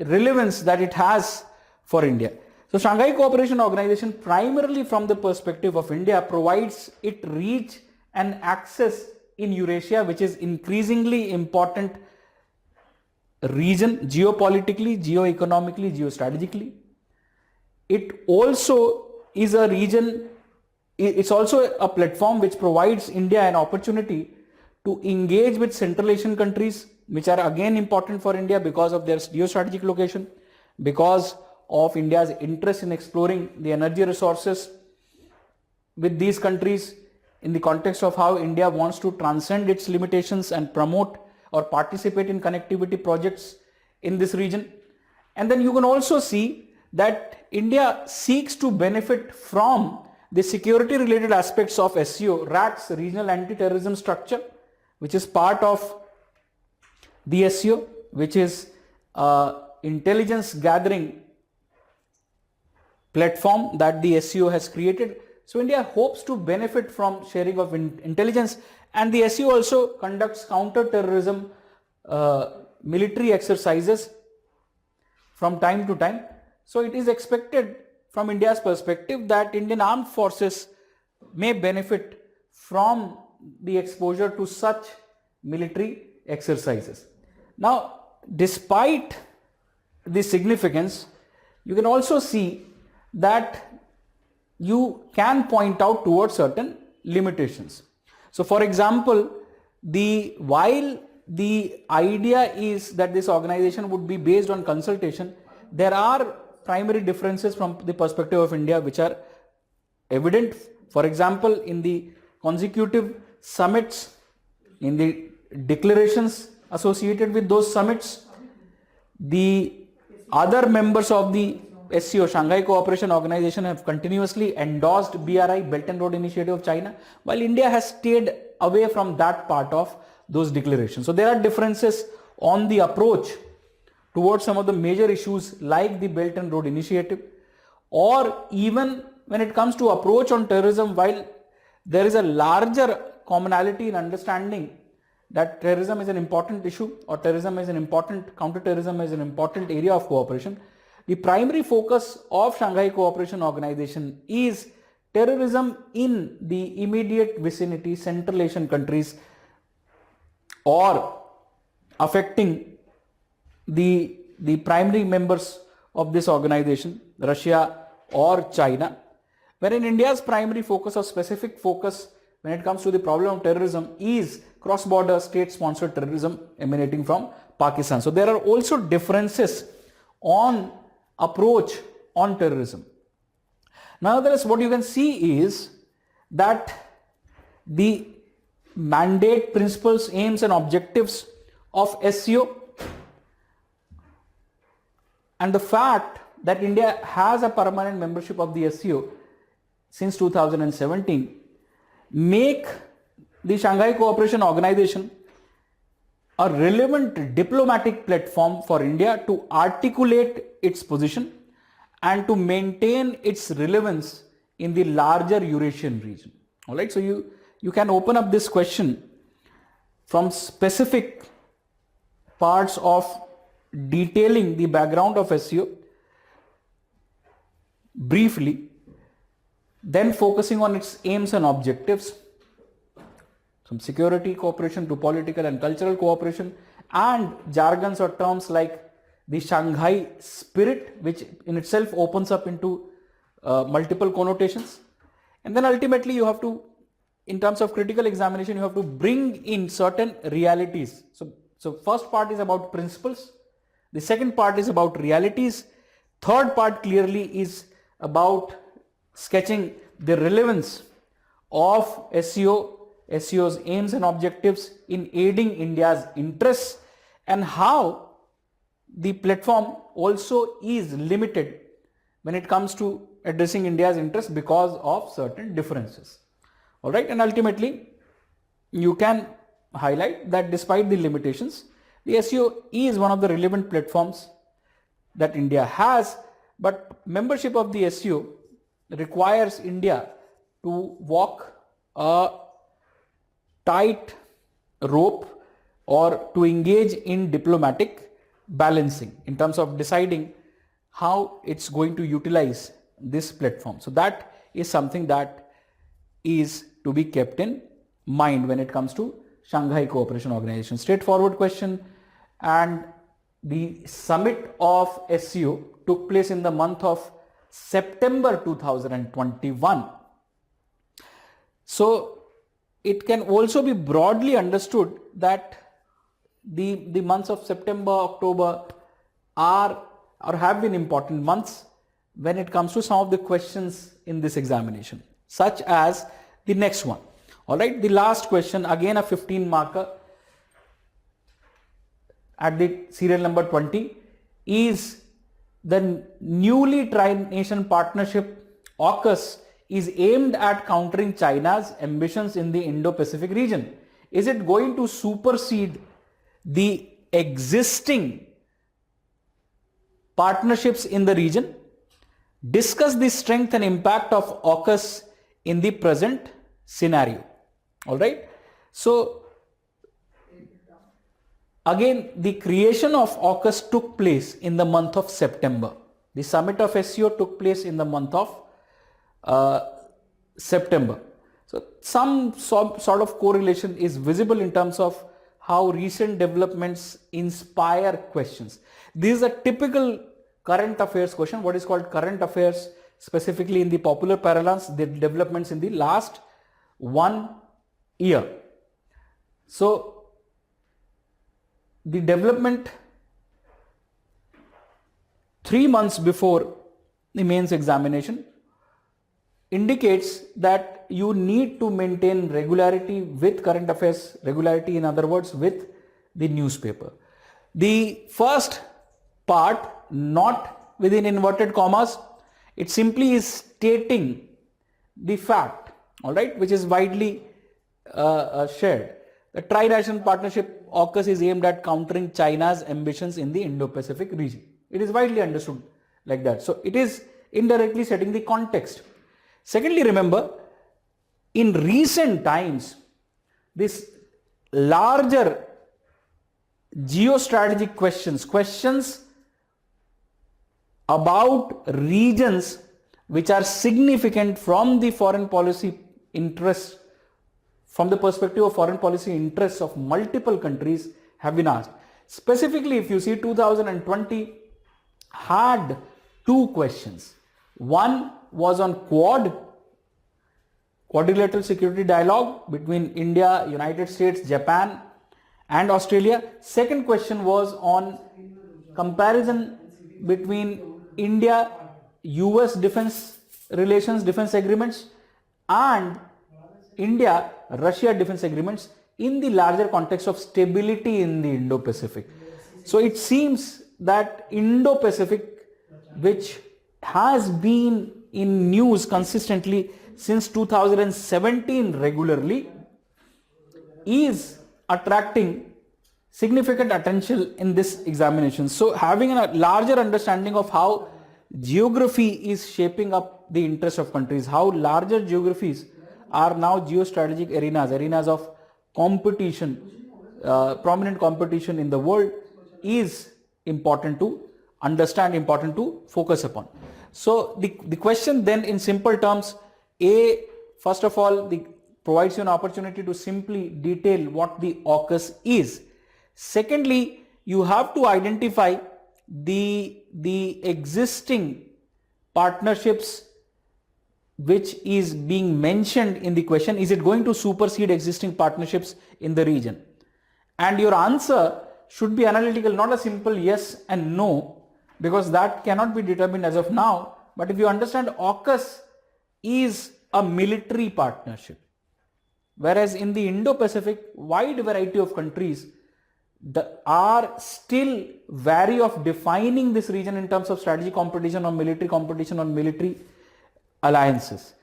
relevance that it has for India. So Shanghai Cooperation Organization, primarily from the perspective of India, provides it reach and access in Eurasia, which is increasingly important region geopolitically, geoeconomically, geostrategically. It also is a region, it's also a platform which provides India an opportunity to engage with Central Asian countries, which are again important for India because of their geostrategic location, because of India's interest in exploring the energy resources with these countries, in the context of how India wants to transcend its limitations and promote or participate in connectivity projects in this region. And then you can also see that India seeks to benefit from the security related aspects of SCO, RAC's regional anti-terrorism structure, which is part of the SCO, which is intelligence gathering platform that the SCO has created. So India hopes to benefit from sharing of intelligence, and the SCO also conducts counter-terrorism military exercises from time to time. So it is expected from India's perspective that Indian armed forces may benefit from the exposure to such military exercises. Now, despite the significance, you can also see that you can point out towards certain limitations. So for example, while the idea is that this organization would be based on consultation, there are primary differences from the perspective of India which are evident. For example, in the consecutive summits, in the declarations associated with those summits, the other members of the SCO, Shanghai Cooperation Organization, have continuously endorsed BRI, Belt and Road Initiative of China, while India has stayed away from that part of those declarations. So there are differences on the approach towards some of the major issues like the Belt and Road Initiative, or even when it comes to approach on terrorism, while there is a larger commonality in understanding that terrorism is an important issue, or counter-terrorism is an important area of cooperation, the primary focus of Shanghai Cooperation Organization is terrorism in the immediate vicinity, Central Asian countries, or affecting the primary members of this organization, Russia or China, wherein India's primary focus or specific focus when it comes to the problem of terrorism is cross-border state-sponsored terrorism emanating from Pakistan. So there are also differences on approach on terrorism. Nonetheless, what you can see is that the mandate, principles, aims and objectives of SCO and the fact that India has a permanent membership of the SCO since 2017 make the Shanghai Cooperation Organization a relevant diplomatic platform for India to articulate its position and to maintain its relevance in the larger Eurasian region. All right, so you can open up this question from specific parts of detailing the background of SCO briefly, then focusing on its aims and objectives, from security cooperation to political and cultural cooperation, and jargons or terms like the Shanghai spirit, which in itself opens up into multiple connotations. And then ultimately you have to, in terms of critical examination, you have to bring in certain realities. So first part is about principles. The second part is about realities. Third part clearly is about sketching the relevance of SCO's aims and objectives in aiding India's interests, and how the platform also is limited when it comes to addressing India's interests because of certain differences. All right, and ultimately you can highlight that despite the limitations, the SCO is one of the relevant platforms that India has, but membership of the SCO requires India to walk a tight rope or to engage in diplomatic balancing in terms of deciding how it's going to utilize this platform. So that is something that is to be kept in mind when it comes to Shanghai Cooperation Organization. Straightforward question. And the summit of SCO took place in the month of September 2021. So it can also be broadly understood that the months of September, October are or have been important months when it comes to some of the questions in this examination, such as the next one. All right, the last question, again a 15 marker at the serial number 20, is the newly tri-nation partnership AUKUS is aimed at countering China's ambitions in the Indo-Pacific region. Is it going to supersede the existing partnerships in the region? Discuss the strength and impact of AUKUS in the present scenario. All right. So again, the creation of AUKUS took place in the month of September. The summit of SCO took place in the month of September. So some sort of correlation is visible in terms of how recent developments inspire questions. This is a typical current affairs question, what is called current affairs, specifically in the popular parlance, the developments in the last 1 year. So the development 3 months before the mains examination indicates that you need to maintain regularity with current affairs, regularity in other words with the newspaper. The first part, not within inverted commas, it simply is stating the fact, all right, which is widely shared. The tri-nation partnership AUKUS is aimed at countering China's ambitions in the Indo-Pacific region. It is widely understood like that. So it is indirectly setting the context. Secondly, remember, in recent times, this larger geostrategic questions about regions which are significant from the foreign policy interests, from the perspective of foreign policy interests of multiple countries have been asked. Specifically, if you see, 2020 had 2 questions. One was on quadrilateral security dialogue between India, United States, Japan and Australia. Second question was on comparison between India, US defense relations, defense agreements, and India, Russia defense agreements in the larger context of stability in the Indo-Pacific. So it seems that Indo-Pacific, which has been in news consistently since 2017 regularly, is attracting significant attention in this examination. So having a larger understanding of how geography is shaping up the interest of countries, how larger geographies are now geostrategic arenas of competition, prominent competition in the world, is important to understand, important to focus upon. So the question then in simple terms, first of all, provides you an opportunity to simply detail what the AUKUS is. Secondly, you have to identify the existing partnerships which is being mentioned in the question. Is it going to supersede existing partnerships in the region? And your answer should be analytical, not a simple yes and no, because that cannot be determined as of now. But if you understand, AUKUS is a military partnership, whereas in the Indo-Pacific, wide variety of countries are still wary of defining this region in terms of strategic competition or military alliances.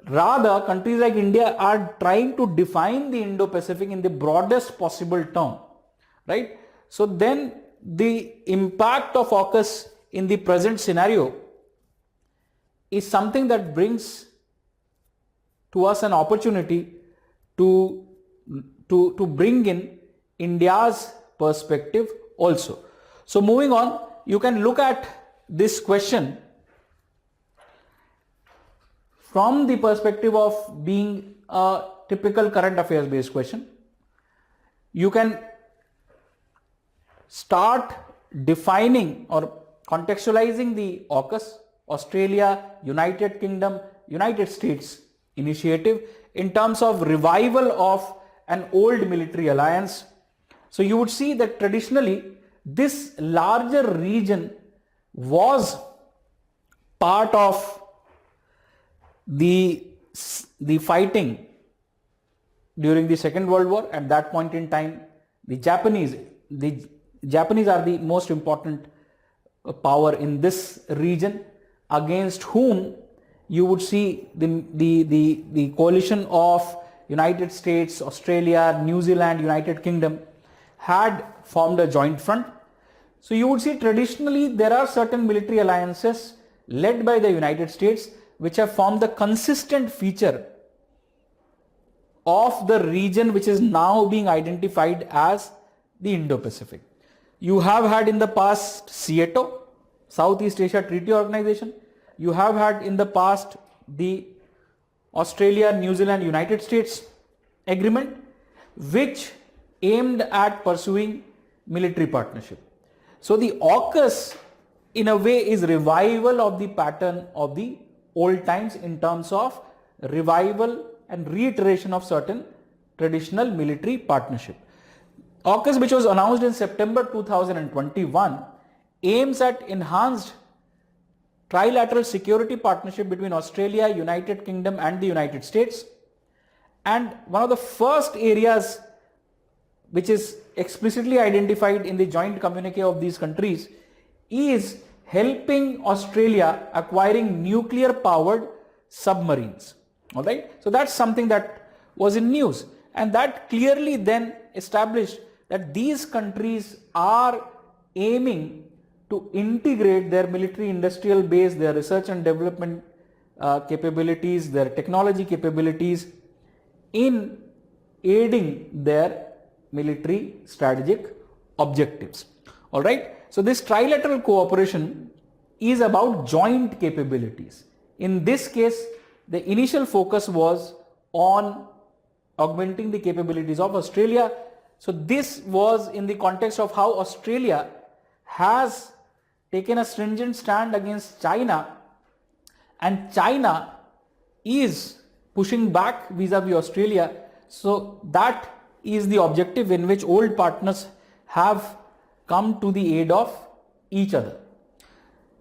Rather, countries like India are trying to define the Indo-Pacific in the broadest possible term, right? So then the impact of AUKUS in the present scenario is something that brings to us an opportunity to bring in India's perspective also. So moving on, you can look at this question from the perspective of being a typical current affairs based question. You can start defining or contextualizing the AUKUS, Australia, United Kingdom, United States initiative in terms of revival of an old military alliance. So you would see that traditionally this larger region was part of the fighting during the Second World War. At that point in time, the Japanese are the most important power in this region, against whom you would see the coalition of United States, Australia, New Zealand, United Kingdom had formed a joint front. So you would see traditionally there are certain military alliances led by the United States which have formed the consistent feature of the region which is now being identified as the Indo-Pacific. You have had in the past SEATO, Southeast Asia Treaty Organization. You have had in the past the Australia, New Zealand, United States agreement, which aimed at pursuing military partnership. So the AUKUS in a way is revival of the pattern of the old times in terms of revival and reiteration of certain traditional military partnership. AUKUS, which was announced in September 2021, aims at enhanced trilateral security partnership between Australia, United Kingdom and the United States. And one of the first areas which is explicitly identified in the joint communique of these countries is helping Australia acquiring nuclear powered submarines. All right. So that's something that was in news, and that clearly then established that these countries are aiming to integrate their military industrial base, their research and development capabilities, their technology capabilities in aiding their military strategic objectives. All right. So this trilateral cooperation is about joint capabilities. In this case, the initial focus was on augmenting the capabilities of Australia. So this was in the context of how Australia has taken a stringent stand against China, and China is pushing back vis-a-vis Australia. So that is the objective in which old partners have come to the aid of each other.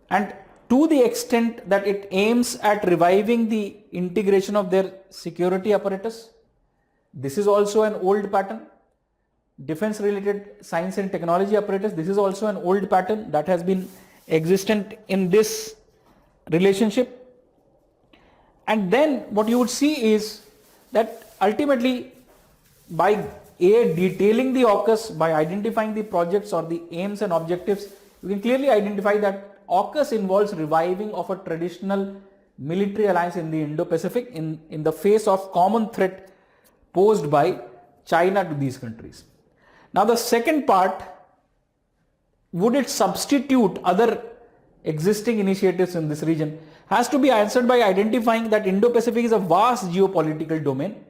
And to the extent that it aims at reviving the integration of their security apparatus, this is also an old pattern. Defense related science and technology apparatus, this is also an old pattern that has been existent in this relationship. And then what you would see is that ultimately by detailing the AUKUS by identifying the projects or the aims and objectives, you can clearly identify that AUKUS involves reviving of a traditional military alliance in the Indo-Pacific in the face of common threat posed by China to these countries. Now the second part, would it substitute other existing initiatives in this region, has to be answered by identifying that Indo-Pacific is a vast geopolitical domain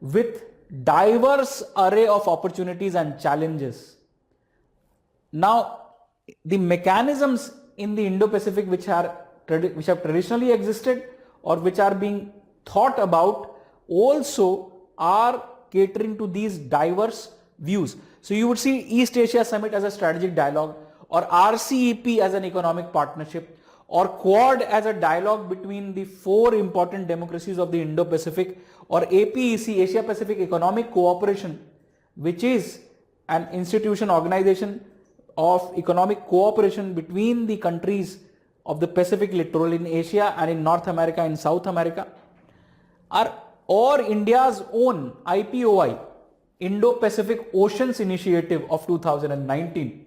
with diverse array of opportunities and challenges. Now, the mechanisms in the Indo-Pacific which have traditionally existed or which are being thought about also are catering to these diverse views. So you would see East Asia Summit as a strategic dialogue, or RCEP as an economic partnership, or Quad as a dialogue between the 4 important democracies of the Indo-Pacific, or APEC, Asia Pacific Economic Cooperation, which is an organization of economic cooperation between the countries of the Pacific littoral in Asia and in North America and South America, or India's own IPOI, Indo-Pacific Oceans Initiative of 2019,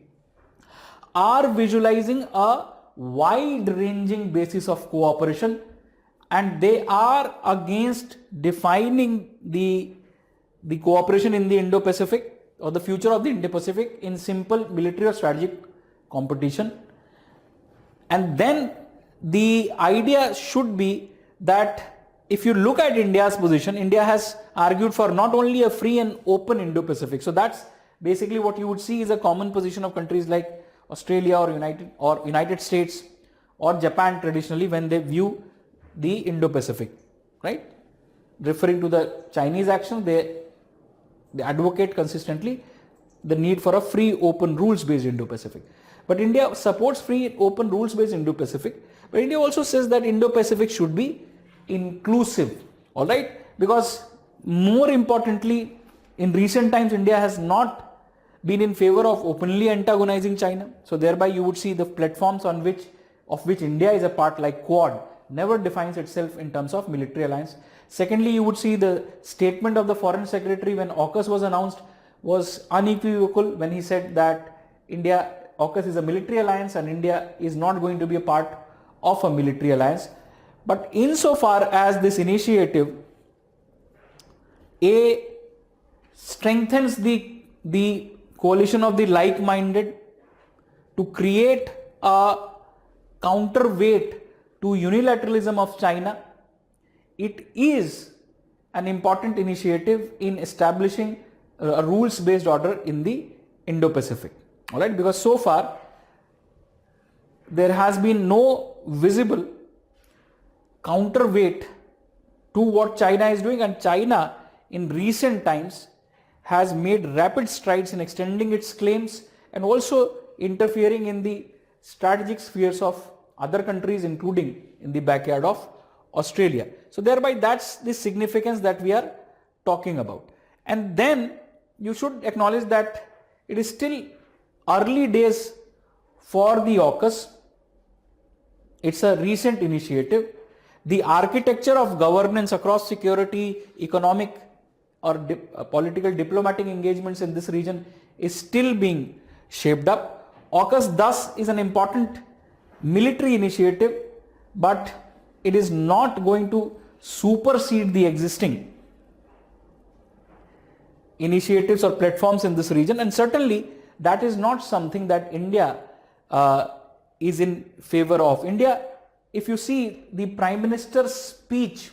are visualizing a wide-ranging basis of cooperation, and they are against defining the cooperation in the Indo-Pacific or the future of the Indo-Pacific in simple military or strategic competition. And then the idea should be that if you look at India's position, India has argued for not only a free and open Indo-Pacific. So that's basically what you would see is a common position of countries like Australia or United States or Japan traditionally when they view the Indo-Pacific, right? Referring to the Chinese action, they advocate consistently the need for a free, open, rules-based Indo-Pacific. But India supports free, open, rules-based Indo-Pacific. But India also says that Indo-Pacific should be inclusive, all right? Because more importantly, in recent times, India has not been in favor of openly antagonizing China. So thereby you would see the platforms of which India is a part, like Quad, never defines itself in terms of military alliance. Secondly, you would see the statement of the Foreign Secretary when AUKUS was announced was unequivocal when he said that AUKUS is a military alliance and India is not going to be a part of a military alliance. But insofar as this initiative strengthens the coalition of the like-minded to create a counterweight to unilateralism of China, it is an important initiative in establishing a rules-based order in the Indo-Pacific. All right, because so far there has been no visible counterweight to what China is doing, and China in recent times has made rapid strides in extending its claims and also interfering in the strategic spheres of other countries, including in the backyard of Australia. So thereby that's the significance that we are talking about. And then you should acknowledge that it is still early days for the AUKUS. It's a recent initiative. The architecture of governance across security, economic or political diplomatic engagements in this region is still being shaped up. AUKUS thus is an important military initiative, but it is not going to supersede the existing initiatives or platforms in this region, and certainly that is not something that India is in favor of. India, if you see the Prime Minister's speech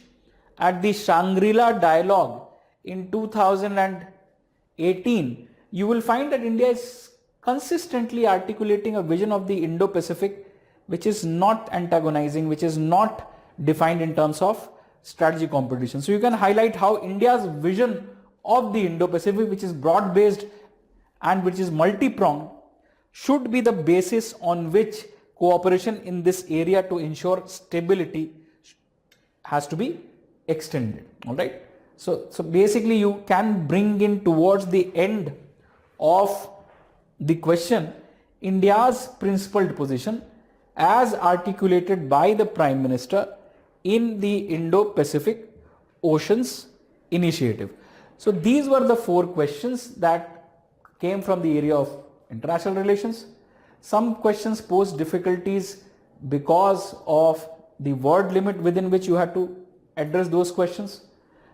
at the Shangri-La Dialogue in 2018, you will find that India is consistently articulating a vision of the Indo-Pacific which is not antagonizing, which is not defined in terms of strategic competition. So you can highlight how India's vision of the Indo-Pacific, which is broad-based and which is multi-pronged, should be the basis on which cooperation in this area to ensure stability has to be extended. All right. So basically you can bring in towards the end of the question India's principled position as articulated by the Prime Minister in the Indo-Pacific Oceans Initiative. So these were the 4 questions that came from the area of international relations. Some questions posed difficulties because of the word limit within which you had to address those questions.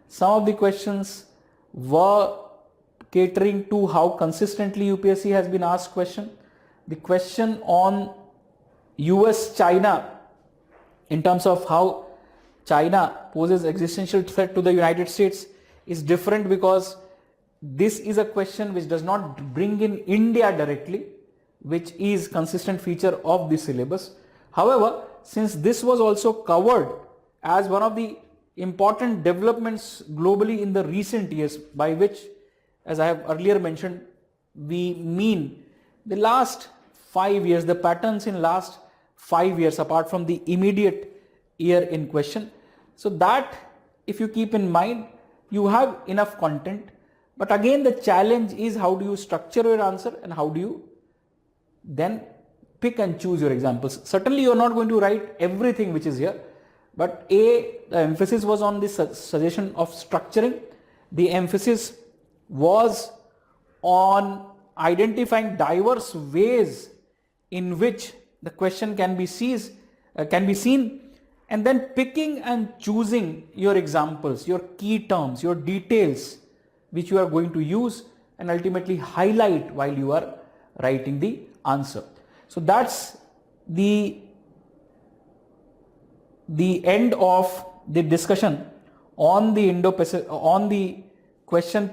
Some of the questions were catering to how consistently UPSC has been asked question. The question on US-China in terms of how China poses existential threat to the United States is different, because this is a question which does not bring in India directly, which is consistent feature of the syllabus. However, since this was also covered as one of the important developments globally in the recent years, by which, as I have earlier mentioned, we mean the last 5 years, the patterns in last 5 years apart from the immediate year in question. So that, if you keep in mind, you have enough content. But again, the challenge is how do you structure your answer and how do you then pick and choose your examples. Certainly you are not going to write everything which is here, but the emphasis was on the suggestion of structuring. The emphasis was on identifying diverse ways in which the question can be seen, and then picking and choosing your examples, your key terms, your details which you are going to use and ultimately highlight while you are writing the answer. So that's the end of the discussion on the question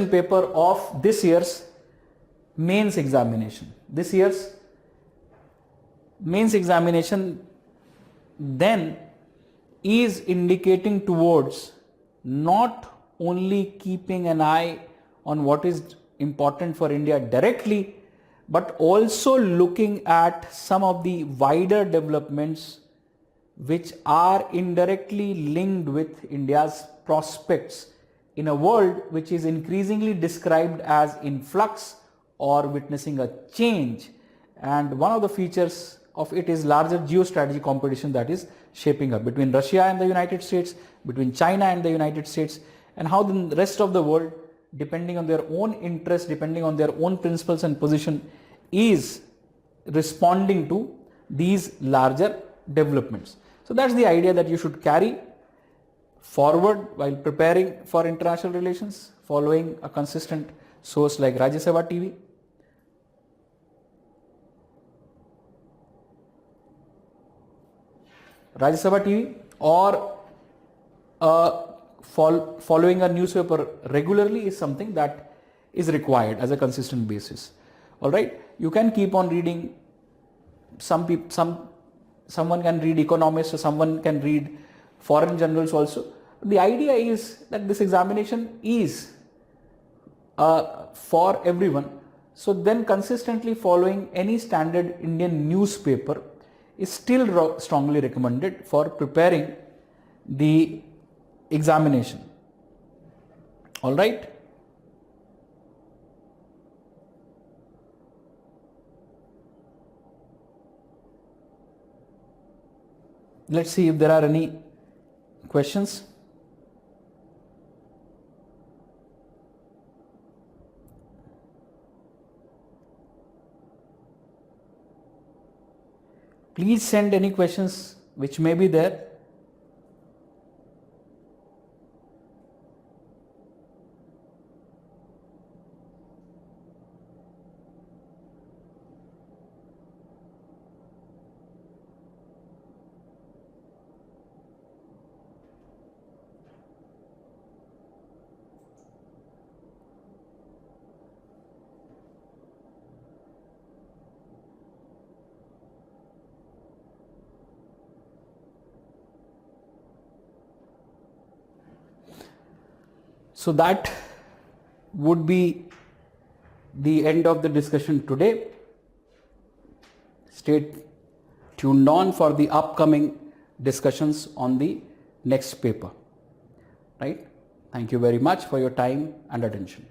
paper of this year's mains examination. This year's mains examination then is indicating towards not only keeping an eye on what is important for India directly, but also looking at some of the wider developments which are indirectly linked with India's prospects in a world which is increasingly described as in flux or witnessing a change. And one of the features of it is larger geostrategy competition that is shaping up between Russia and the United States, between China and the United States, and how the rest of the world, depending on their own interests, depending on their own principles and position, is responding to these larger developments. So that's the idea that you should carry forward while preparing for international relations, following a consistent source like Rajya Sabha TV. Rajya Sabha TV or following a newspaper regularly is something that is required as a consistent basis. Alright, you can keep on reading. Someone can read economists, or someone can read foreign journals also. The idea is that this examination is for everyone. So then consistently following any standard Indian newspaper is still strongly recommended for preparing the examination. All right. Let's see if there are any questions. Please send any questions which may be there. So that would be the end of the discussion today. Stay tuned on for the upcoming discussions on the next paper. Right? Thank you very much for your time and attention.